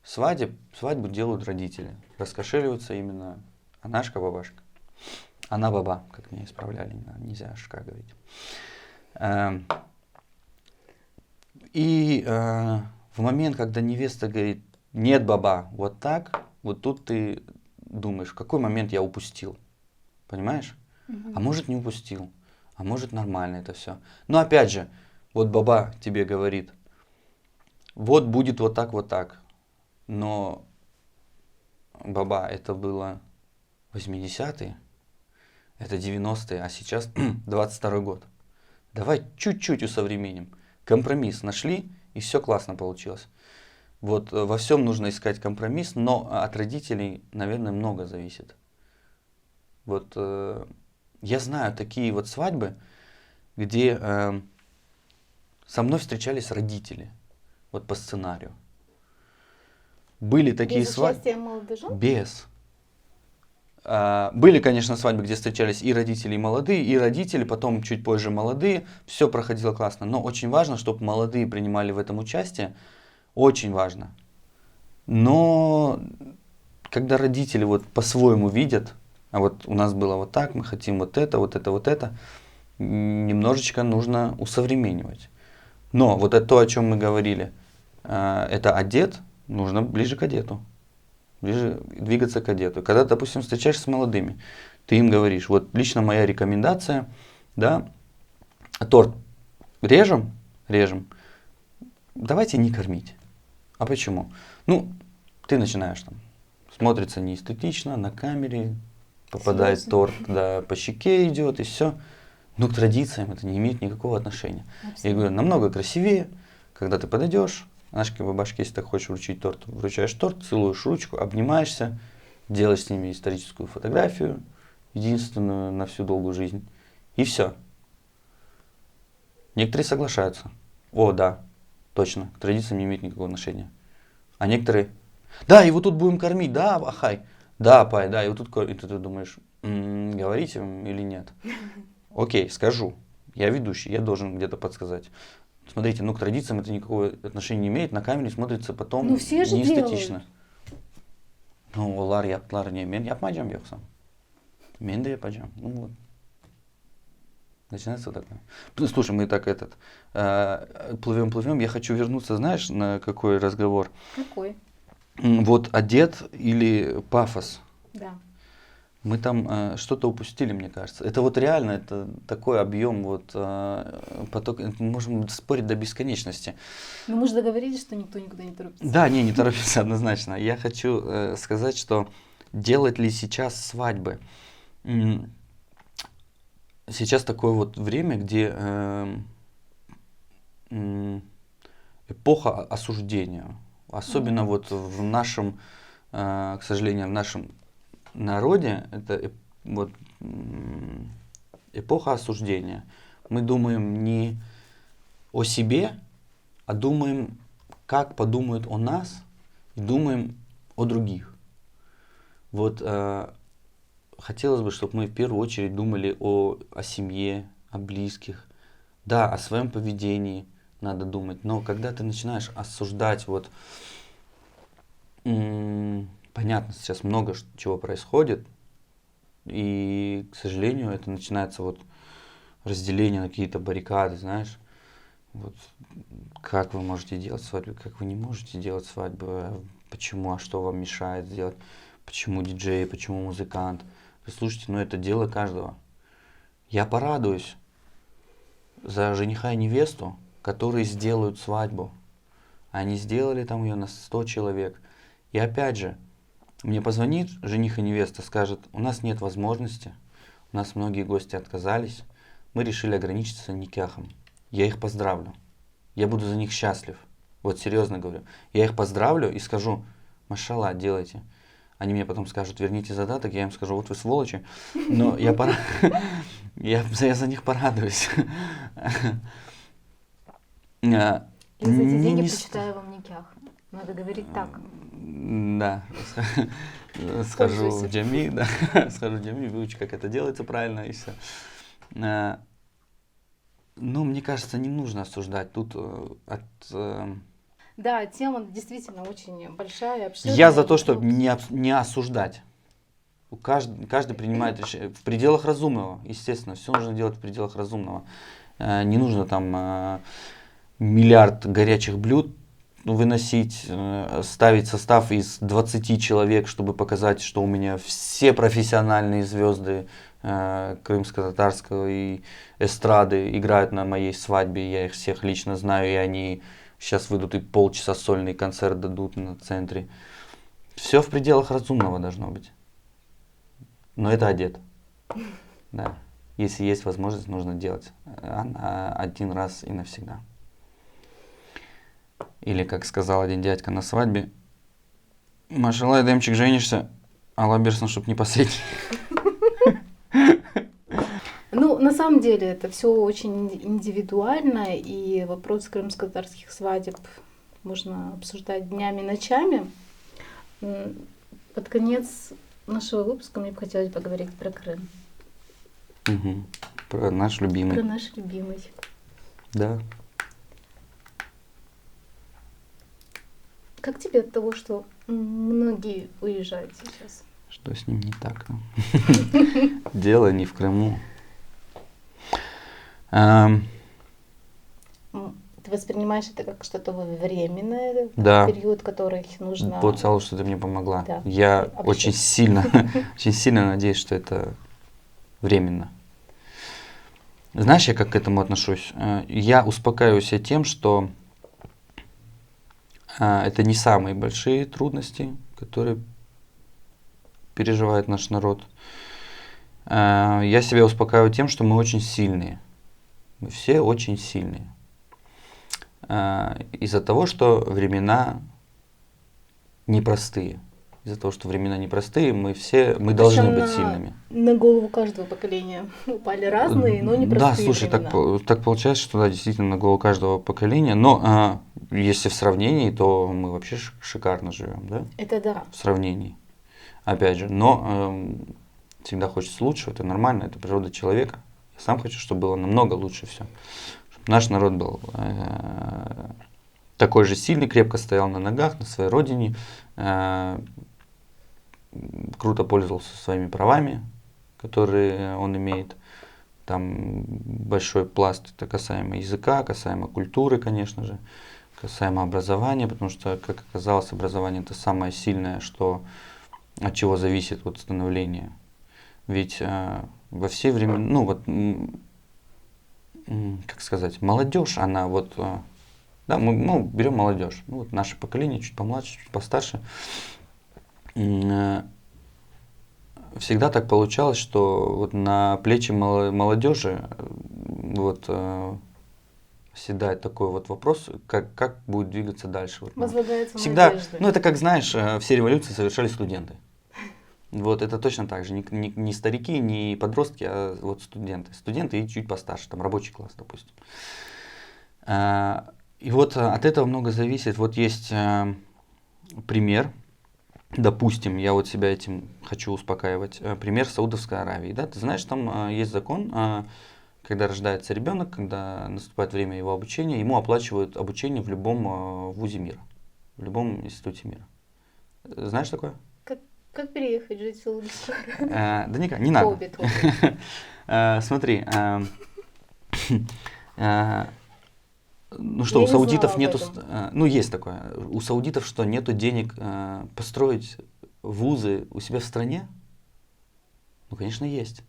свадьбу делают родители. Раскошеливаются именно Анашка, бабашка. Она баба, как меня исправляли, нельзя шка говорить. И в момент, когда невеста говорит, нет, баба, вот так, вот тут ты думаешь, в какой момент я упустил, понимаешь? А может не упустил, а может нормально это все. Но опять же, вот баба тебе говорит, вот будет вот так, но баба, это было 80-е, это 90-е, а сейчас 22-й год. Давай чуть-чуть усовременим. Компромисс нашли, и все классно получилось. Вот во всем нужно искать компромисс, но от родителей, наверное, много зависит. Вот я знаю такие вот свадьбы, где со мной встречались родители, вот по сценарию. Были такие Без свадьбы. участия молодожен? Без. Были, конечно, свадьбы, где встречались и родители, и молодые, и родители, потом чуть позже молодые. Все проходило классно. Но очень важно, чтобы молодые принимали в этом участие. Очень важно. Но когда родители вот по-своему видят, а вот у нас было вот так, мы хотим вот это, немножечко нужно усовременивать. Но вот это то, о чем мы говорили, это одет, нужно ближе к одету. Ближе двигаться к одету. Когда, допустим, встречаешься с молодыми, ты им говоришь, вот лично моя рекомендация, да, торт режем, давайте не кормить. А почему? Ну, ты начинаешь там, смотрится неэстетично, на камере, попадает торт, да, по щеке идет и все. Ну, к традициям это не имеет никакого отношения. Абсолютно. Я говорю, намного красивее, когда ты подойдешь, Анашке, бабашке, если ты хочешь вручить торт, вручаешь торт, целуешь ручку, обнимаешься, делаешь с ними историческую фотографию, единственную на всю долгую жизнь, и все. Некоторые соглашаются. О, да, точно, к традициям не имеет никакого отношения. А некоторые, да, его тут будем кормить, да, ахай, да, пай, да, его тут кормить. И ты думаешь, говорить им или нет? Окей, скажу, я ведущий, я должен где-то подсказать. Смотрите, ну к традициям это никакого отношения не имеет, на камере смотрится потом неэстетично. Ну, олар yaptılar niye? Ben yapmayacağım yoksa. Ben de yapacağım. Ну вот. Начинается вот такое. Слушай, мы так плывем. Я хочу вернуться, знаешь, на какой разговор? Какой? Вот одет или пафос. Да. Мы там что-то упустили, мне кажется. Это вот реально, это такой объем, вот поток, мы можем спорить до бесконечности. Но мы же договорились, что никто никуда не торопится. Да, не торопится однозначно. Я хочу сказать, что делать ли сейчас свадьбы? Сейчас такое вот время, где эпоха осуждения. Особенно вот в нашем, к сожалению, в нашем народе это вот эпоха осуждения. Мы думаем не о себе, а думаем, как подумают о нас, и думаем о других. Вот хотелось бы, чтобы мы в первую очередь думали о семье, о близких. Да, о своем поведении надо думать, но когда ты начинаешь осуждать, вот понятно, сейчас много чего происходит, и, к сожалению, это начинается вот разделение на какие-то баррикады, знаешь. Вот, как вы можете делать свадьбу, как вы не можете делать свадьбу, почему, а что вам мешает сделать, почему диджей, почему музыкант. Вы слушайте, ну это дело каждого. Я порадуюсь за жениха и невесту, которые сделают свадьбу. Они сделали там ее на 100 человек. И опять же, мне позвонит жених и невеста, скажет, у нас нет возможности, у нас многие гости отказались, мы решили ограничиться никяхом. Я их поздравлю, я буду за них счастлив, вот серьезно говорю. Я их поздравлю и скажу, машалла, делайте. Они мне потом скажут, верните задаток, я им скажу, вот вы сволочи, но я за них порадуюсь. Я за эти деньги почитаю вам никях. Надо говорить так. Да. Схожу в джами, выучу, как это делается правильно, и все. Ну, мне кажется, не нужно осуждать. Тут Да, тема действительно очень большая, обширная. Я за то, чтобы не осуждать. Каждый принимает решение в пределах разумного, естественно, все нужно делать в пределах разумного. Не нужно там миллиард горячих блюд выносить, ставить состав из 20 человек, чтобы показать, что у меня все профессиональные звезды крымско-татарского и эстрады играют на моей свадьбе, я их всех лично знаю, и они сейчас выйдут и полчаса сольный концерт дадут на центре. Все в пределах разумного должно быть. Но это одет. Да. Если есть возможность, нужно делать один раз и навсегда. Или, как сказал один дядька на свадьбе, машалай, Демчик, женишься, Алла Берсен, чтоб не последний. Ну, на самом деле, это все очень индивидуально, и вопрос крымско-татарских свадеб можно обсуждать днями, ночами. Под конец нашего выпуска мне бы хотелось поговорить про Крым. Угу. Про наш любимый. Про наш любимый. Да. Как тебе от того, что многие уезжают сейчас? Что с ним не так? Дело не в Крыму. Ты воспринимаешь это как что-то временное, Да. период, который нужно... Вот, Алла, что ты мне помогла. Да. Я Обращайся. очень сильно надеюсь, что это временно. Знаешь, я как к этому отношусь? Я успокаиваю себя тем, что это не самые большие трудности, которые переживает наш народ. Я себя успокаиваю тем, что мы очень сильные. Мы все очень сильные. Из-за того, что времена непростые. Из-за того, что времена непростые, мы должны Причём быть сильными. На голову каждого поколения упали разные, но непростые Да, слушай, времена. так получается, что да, действительно на голову каждого поколения. Но если в сравнении, то мы вообще шикарно живем, да? Это да. В сравнении. Опять же, но всегда хочется лучшего, это нормально, это природа человека. Я сам хочу, чтобы было намного лучше все. Чтобы наш народ был такой же сильный, крепко стоял на ногах, на своей родине, круто пользовался своими правами, которые он имеет. Там большой пласт, это касаемо языка, касаемо культуры, конечно же, касаемо образования, потому что, как оказалось, образование это самое сильное, от чего зависит вот становление. Ведь во все времена, ну вот, как сказать, молодежь, она вот, да, мы берем молодежь, ну вот наше поколение, чуть помладше, чуть постарше, всегда так получалось, что вот на плечи молодежи вот седает такой вот вопрос, как будет двигаться дальше. Вот, Возлагается всегда, надежда. ну это как знаешь, все революции совершали студенты. Вот это точно так же, не старики, не подростки, а вот студенты. Студенты и чуть постарше, там рабочий класс, допустим. И вот от этого много зависит. Вот есть пример, допустим, я вот себя этим хочу успокаивать, пример Саудовской Аравии. Да? Ты знаешь, там есть закон, когда рождается ребенок, когда наступает время его обучения, ему оплачивают обучение в любом вузе мира, в любом институте мира. Знаешь такое? Как переехать жить в Саудовскую Аравию? Да никак, не надо. Хоббит. Смотри, ну что, Я у не саудитов знала нету, об этом. ну есть такое, у саудитов что, нету денег построить вузы у себя в стране? Ну, конечно, есть.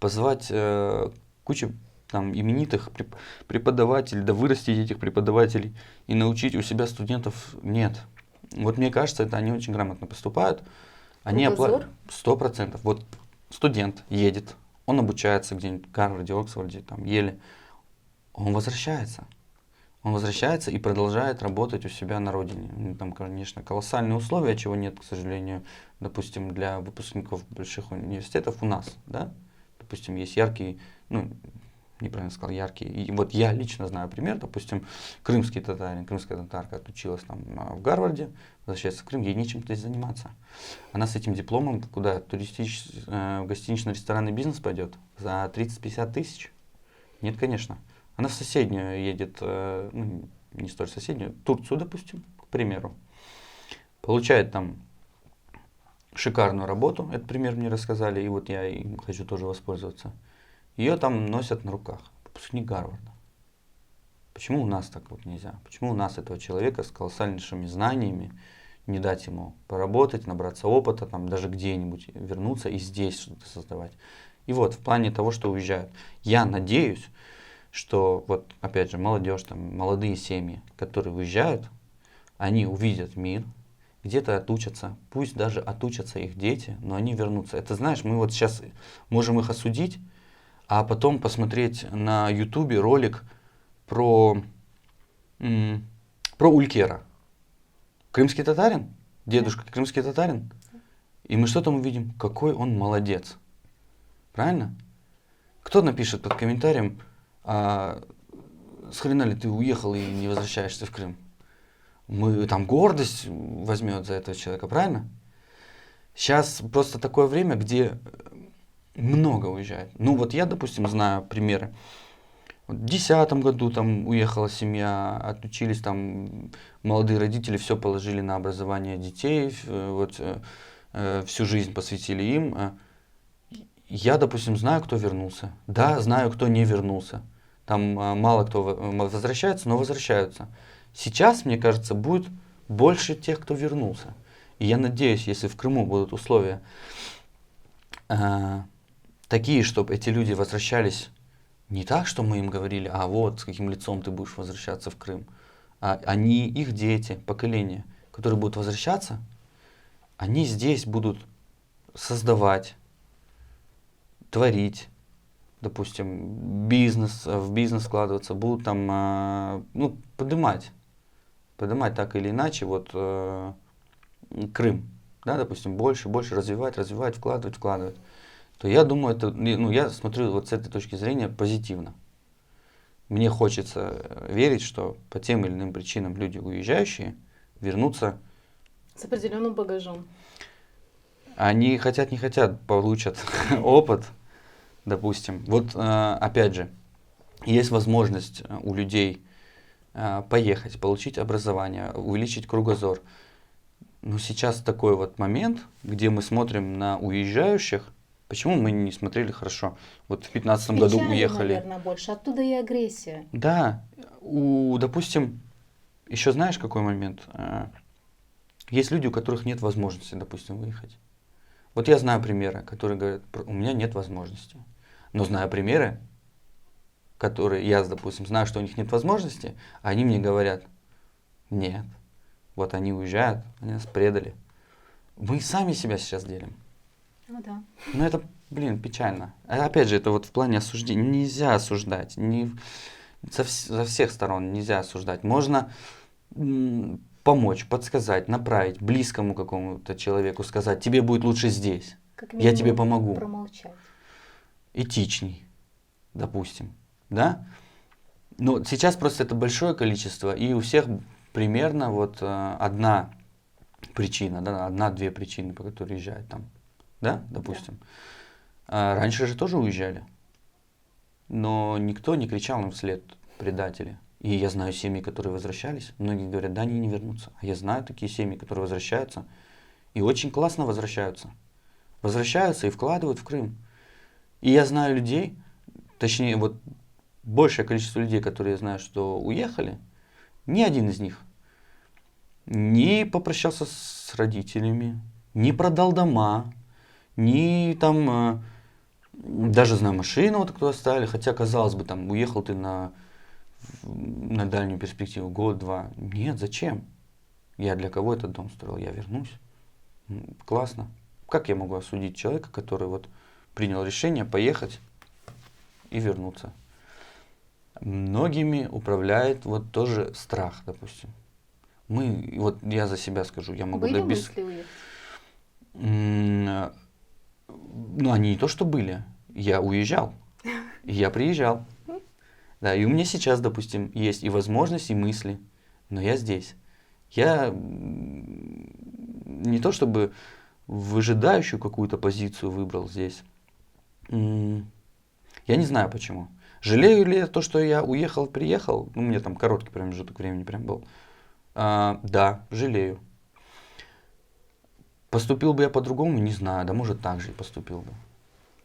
Позвать кучу там именитых преподавателей, да вырастить этих преподавателей и научить у себя студентов нет. Вот мне кажется, это они очень грамотно поступают. Они оплачивают 100%. Вот студент едет, он обучается где-нибудь в Гарварде, Оксфорде, там, Еле. Он возвращается. Он возвращается и продолжает работать у себя на родине. Там, конечно, колоссальные условия, чего нет, к сожалению, допустим, для выпускников больших университетов у нас, да? Допустим, есть яркие, ну, неправильно сказал, яркие. И вот я лично знаю пример, допустим, крымский татарин, крымская татарка отучилась там в Гарварде, возвращается в Крым, ей нечем здесь заниматься. Она с этим дипломом куда? В гостинично-ресторанный бизнес пойдет за 30-50 тысяч? Нет, конечно. Она в соседнюю едет, ну, не столь соседнюю, Турцию, допустим, к примеру. Получает там шикарную работу, этот пример мне рассказали, и вот я им хочу тоже воспользоваться. Ее там носят на руках, выпускник Гарварда. Почему у нас так вот нельзя? Почему у нас этого человека с колоссальнейшими знаниями не дать ему поработать, набраться опыта, там даже где-нибудь вернуться и здесь что-то создавать? И вот в плане того, что уезжают, я надеюсь, что вот опять же молодежь, там, молодые семьи, которые уезжают, они увидят мир, где-то отучатся, пусть даже отучатся их дети, но они вернутся. Это знаешь, мы вот сейчас можем их осудить, а потом посмотреть на Ютубе ролик про Улькера. Крымский татарин, дедушка крымский татарин. И мы что там увидим? Какой он молодец. Правильно? Кто напишет под комментарием, с хрена ли ты уехал и не возвращаешься в Крым? Там гордость возьмет за этого человека, правильно? Сейчас просто такое время, где много уезжает. Ну вот я, допустим, знаю примеры. В 2010 году там уехала семья, отучились там молодые родители, все положили на образование детей, вот всю жизнь посвятили им. Я, допустим, знаю, кто вернулся. Да, знаю, кто не вернулся. Там мало кто возвращается, но возвращаются. Сейчас, мне кажется, будет больше тех, кто вернулся. И я надеюсь, если в Крыму будут условия такие, чтобы эти люди возвращались не так, что мы им говорили, а вот с каким лицом ты будешь возвращаться в Крым. А они, их дети, поколение, которые будут возвращаться, они здесь будут создавать, творить, допустим, в бизнес вкладываться, будут там, поднимать так или иначе, вот Крым, да, допустим, больше развивать, вкладывать, то я думаю, я смотрю вот с этой точки зрения позитивно. Мне хочется верить, что по тем или иным причинам люди, уезжающие, вернутся. С определенным багажом. Они хотят, не хотят, получат опыт, допустим. Вот опять же, есть возможность у людей поехать, получить образование, увеличить кругозор. Но сейчас такой вот момент, где мы смотрим на уезжающих. Почему мы не смотрели хорошо? Вот в 2015 году уехали. Наверное, больше. Оттуда и агрессия. Да. Допустим, еще знаешь, какой момент? Есть люди, у которых нет возможности, допустим, выехать. Вот я знаю примеры, которые говорят, у меня нет возможности. Но знаю примеры, которые я, допустим, знаю, что у них нет возможности, а они мне говорят, нет. Вот они уезжают, они нас предали. Мы сами себя сейчас делим. Ну да. Но это, печально. Опять же, это вот в плане осуждения. Нельзя осуждать. Со всех сторон нельзя осуждать. Можно помочь, подсказать, направить близкому какому-то человеку, сказать, тебе будет лучше здесь. Я тебе помогу. Промолчать. Этичней, допустим. Да? Но сейчас просто это большое количество, и у всех примерно вот одна причина, да, одна-две причины, по которой уезжают там. Да, допустим. Да. Раньше же тоже уезжали. Но никто не кричал им вслед предатели. И я знаю семьи, которые возвращались. Многие говорят, да, они не вернутся. А я знаю такие семьи, которые возвращаются. И очень классно возвращаются. Возвращаются и вкладывают в Крым. И я знаю людей, точнее, вот большее количество людей, которые я знаю, что уехали, ни один из них не попрощался с родителями, не продал дома, не там, даже знаю, машину вот кто оставили, хотя, казалось бы, там, уехал ты на дальнюю перспективу, год-два. Нет, зачем? Я для кого этот дом строил? Я вернусь. Классно. Как я могу осудить человека, который вот принял решение поехать и вернуться? Многими управляет вот тоже страх, допустим. Вот я за себя скажу, я могу Были мысли уехать? Они не то, что были. Я уезжал, я приезжал. Да, и у меня сейчас, допустим, есть и возможность, и мысли, но я здесь. Я не то, чтобы выжидающую какую-то позицию выбрал здесь. Я не знаю почему. Жалею ли я то, что я уехал, приехал? У меня там короткий промежуток времени прям был. Да, жалею. Поступил бы я по-другому, не знаю, да может так же и поступил бы.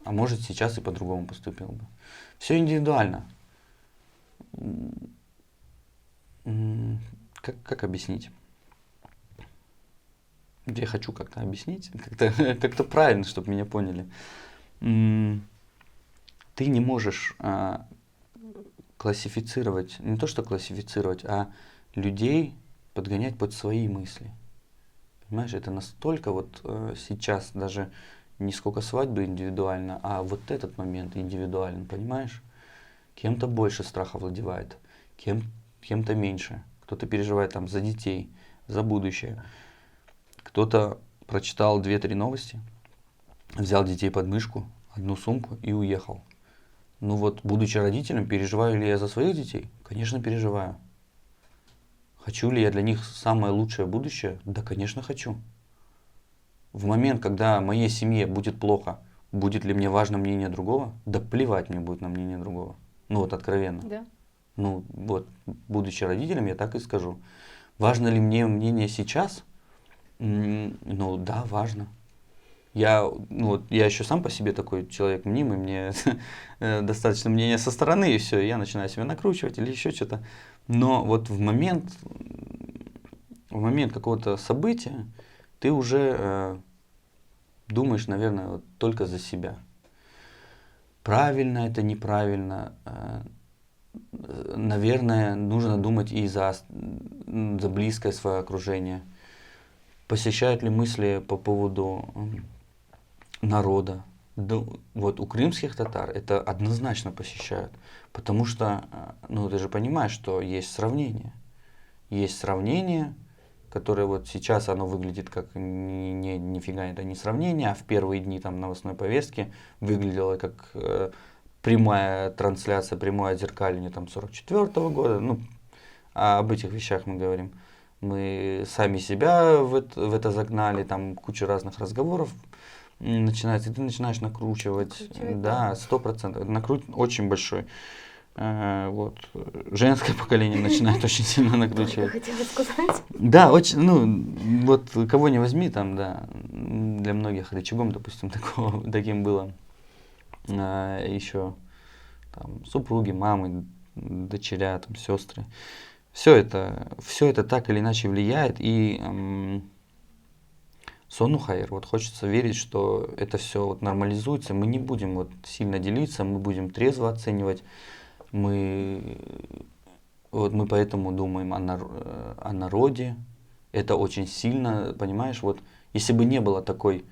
А может сейчас и по-другому поступил бы. Все индивидуально. Как объяснить? Я хочу как-то объяснить, как-то правильно, чтобы меня поняли. Ты не можешь классифицировать, не то что классифицировать, а людей подгонять под свои мысли. Понимаешь, это настолько вот сейчас даже не сколько свадьбы индивидуально, а вот этот момент индивидуален, понимаешь? Кем-то больше страха владевает, кем-то меньше. Кто-то переживает там за детей, за будущее. Кто-то прочитал 2-3 новости, взял детей под мышку, одну сумку и уехал. Ну вот, будучи родителем, переживаю ли я за своих детей? Конечно, переживаю. Хочу ли я для них самое лучшее будущее? Да, конечно, хочу. В момент, когда моей семье будет плохо, будет ли мне важно мнение другого? Да плевать мне будет на мнение другого. Ну вот, откровенно. Да. Ну вот, будучи родителем, я так и скажу. Важно ли мне мнение сейчас? Ну да, важно. Я еще сам по себе такой человек мнимый, мне достаточно мнения со стороны, и все, я начинаю себя накручивать или еще что-то. Но вот в момент какого-то события ты уже думаешь, наверное, вот только за себя. Правильно это, неправильно. Наверное, нужно думать и за близкое свое окружение. Посещают ли мысли по поводу народа? Да, вот у крымских татар это однозначно посещают, потому что, ну ты же понимаешь, что есть сравнение. Есть сравнение, которое вот сейчас оно выглядит как нифига это не сравнение, а в первые дни там новостной повестки выглядело как прямая трансляция, прямое отзеркаливание там 44-го года. Ну, об этих вещах мы говорим. Мы сами себя в это загнали, там куча разных разговоров начинается, и ты начинаешь накручивать. Да, 100%. Очень большой. Вот. Женское поколение начинает очень сильно накручивать. Хотела сказать. Да, очень, ну, вот кого не возьми, там, да, для многих рычагом, допустим, таким было. Еще там супруги, мамы, дочеря, там, сестры. Все это так или иначе влияет, и сонну хайр, вот хочется верить, что это все вот нормализуется, мы не будем вот сильно делиться, мы будем трезво оценивать, мы поэтому думаем о народе, это очень сильно, понимаешь, вот если бы не было такого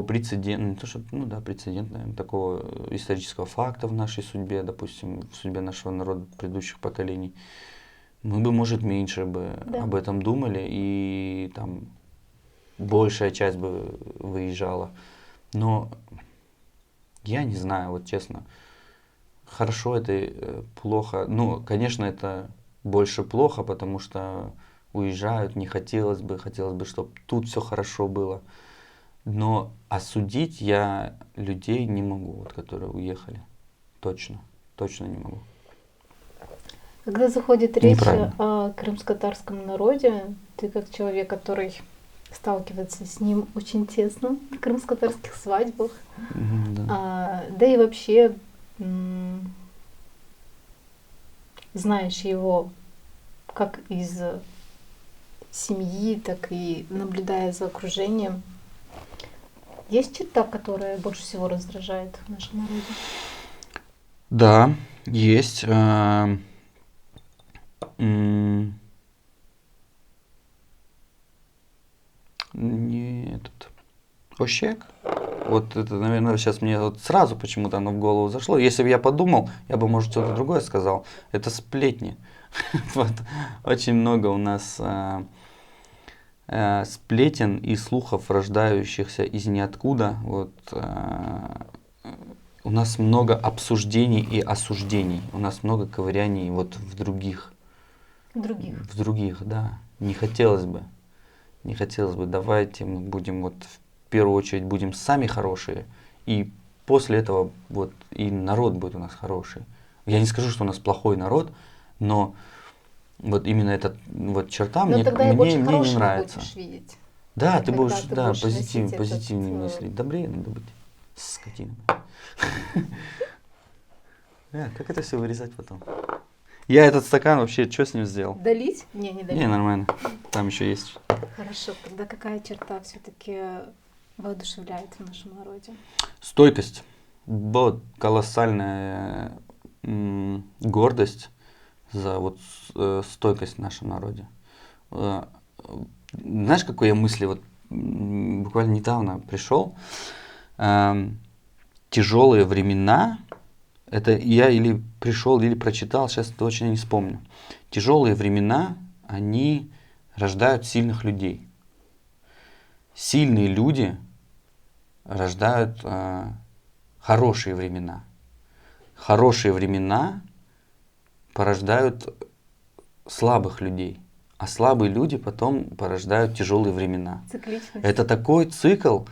прецедента, не то что, ну да, прецедент, наверное, такого исторического факта в нашей судьбе, допустим, в судьбе нашего народа предыдущих поколений, мы бы, может, меньше бы об этом думали, и там большая часть бы выезжала. Но я не знаю, вот честно, хорошо это, плохо. Ну, конечно, это больше плохо, потому что уезжают, не хотелось бы, чтобы тут все хорошо было. Но осудить я людей не могу, вот, которые уехали. Точно не могу. Когда заходит речь о крымско-татарском народе, ты как человек, который сталкивается с ним очень тесно на крымско-татарских свадьбах, да и вообще знаешь его как из семьи, так и наблюдая за окружением. Есть черта, которая больше всего раздражает в нашем народе? Да, есть. Не этот Ощек. Вот это, наверное, сейчас мне вот сразу почему-то оно в голову зашло. Если бы я подумал, я бы, может, что-то другое сказал. Это сплетни. Вот. Очень много у нас сплетен и слухов, рождающихся из ниоткуда. Вот, у нас много обсуждений и осуждений. У нас много ковыряний вот в других. В других, да. Не хотелось бы. Давайте мы будем вот в первую очередь будем сами хорошие, и после этого вот и народ будет у нас хороший. Я не скажу, что у нас плохой народ, но вот именно эта вот черта мне не нравится. Будешь видеть. Да, ты Когда будешь, ты да, будешь носить позитивные этот, мысли. Добрее надо быть. Скотина. Как это все вырезать потом? Я этот стакан вообще, что с ним сделал? Долить? Не Не, долить. нормально. Там еще есть. Хорошо, тогда какая черта все-таки воодушевляет в нашем народе? Стойкость. Вот колоссальная гордость за вот стойкость в нашем народе. Э, Знаешь, какой я мысли вот буквально недавно пришел? Тяжелые времена. Это я или пришел, или прочитал, сейчас точно не вспомню. Тяжелые времена, они рождают сильных людей. Сильные люди рождают хорошие времена. Хорошие времена порождают слабых людей. А слабые люди потом порождают тяжелые времена. Цикличность. Это такой цикл.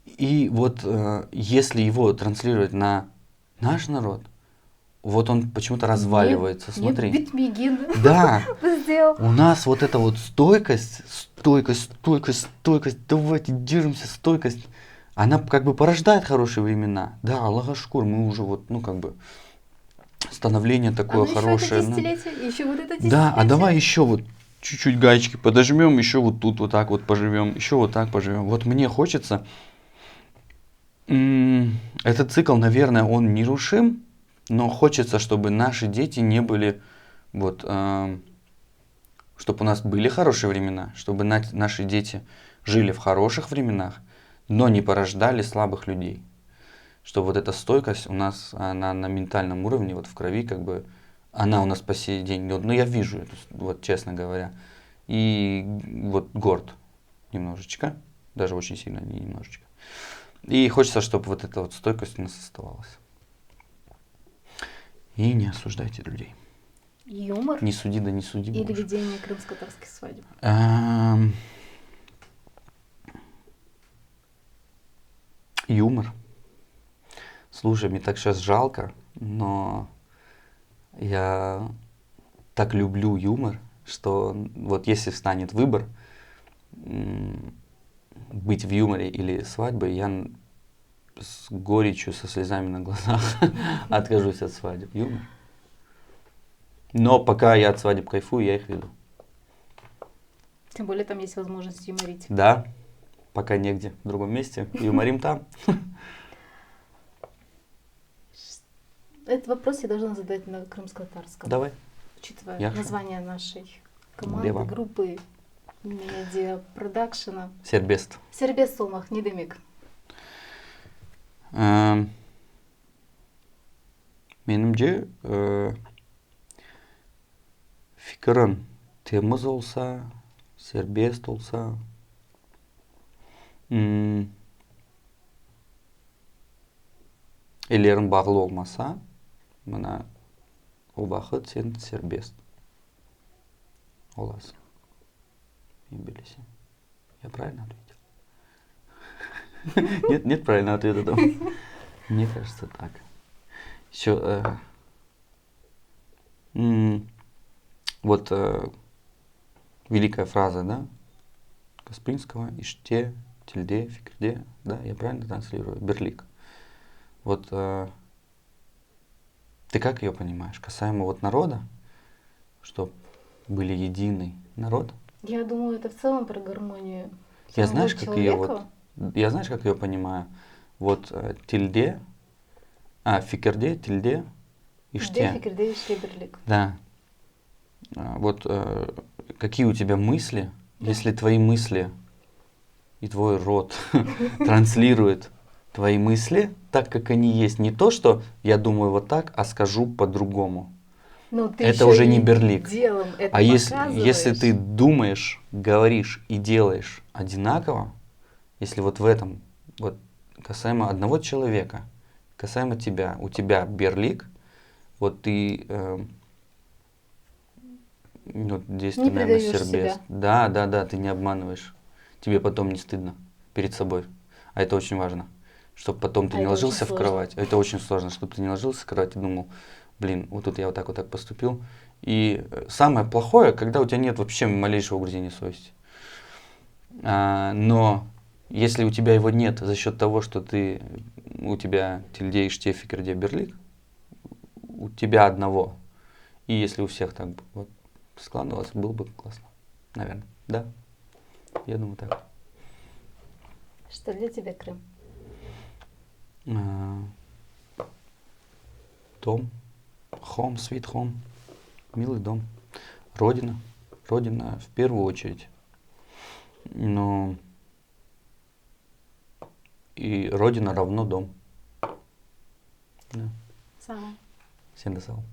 И вот если его транслировать на наш народ, вот он почему-то разваливается. Смотри. Мне Битмигин Да. сделал. У нас вот эта вот стойкость, давайте держимся, стойкость, она как бы порождает хорошие времена. Да, Аллах-Ашкур, мы уже вот, ну как бы, становление такое хорошее. Еще это десятилетие, еще вот это десятилетие. Да, а давай еще вот чуть-чуть гаечки подожмем, еще вот тут вот так вот поживем, еще вот так поживем. Вот мне хочется, этот цикл, наверное, он нерушим, но хочется, чтобы наши дети не были, вот, чтобы у нас были хорошие времена, чтобы наши дети жили в хороших временах, но не порождали слабых людей. Чтобы вот эта стойкость у нас, она на ментальном уровне, вот в крови, как бы, она у нас по сей день, вот, ну я вижу это, вот честно говоря. И вот горд немножечко, даже очень сильно, не немножечко. И хочется, чтобы вот эта вот стойкость у нас оставалась. И не осуждайте людей. Юмор Не суди, да не суди. или Боже. ведение крымско-татарских свадеб? Юмор. Слушай, мне так сейчас жалко, но я так люблю юмор, что вот если встанет выбор быть в юморе или свадьбой, я с горечью, со слезами на глазах откажусь от свадеб. Юмор. Но пока я от свадеб кайфую, я их веду. Тем более там есть возможность юморить. Да, пока негде в другом месте. Юморим там. Этот вопрос я должна задать на крымско-татарском. Давай. Учитывая Яша. название нашей команды, Дева. группы, медиа-продакшена. Сербест. Сербес Солмах, не демек. Менімce fikrin temiz olsa, serbest olsa, ellerin bağlı olmasa, mına o vakit sen serbest olasın. Ben bilirsin. Я правильно ответил? Нет правильного ответа там. Мне кажется так. Еще вот великая фраза, да, Каспринского, Иште, Тильде, Фикрде, да, я правильно транслирую? Берлик. Вот ты как ее понимаешь? Касаемо вот народа, что были единый народ? Я думаю, это в целом про гармонию. Я знаешь, как ее вот, я знаешь, как ее понимаю? Вот Тильде, Фикрде, Тильде, Иште. Фикрде, Иште, Берлик. Да. Вот какие у тебя мысли, если твои мысли и твой рот транслирует твои мысли так, как они есть, не то, что я думаю вот так, а скажу по-другому. Это уже не Берлик. А если ты думаешь, говоришь и делаешь одинаково, если вот в этом, вот касаемо одного человека, касаемо тебя, у тебя Берлик, вот ты вот здесь не ты, наверное, предаешь сербест. себя. Да, ты не обманываешь. Тебе потом не стыдно перед собой. А это очень важно. Чтобы потом ты не ложился в кровать. Это очень сложно, чтобы ты не ложился в кровать и думал, блин, вот тут я вот так поступил. И самое плохое, когда у тебя нет вообще малейшего угрызения совести. Но если у тебя его нет за счет того, что у тебя Тильде, Штеф и Керде Берлик, у тебя одного. И если у всех так вот складывалось, было бы классно. Наверное. Да. Я думаю так. Что для тебя Крым? Дом. Home, sweet home. Милый дом. Родина. Родина в первую очередь. Но и родина равно дом. Да. Сама. Всем до свидания.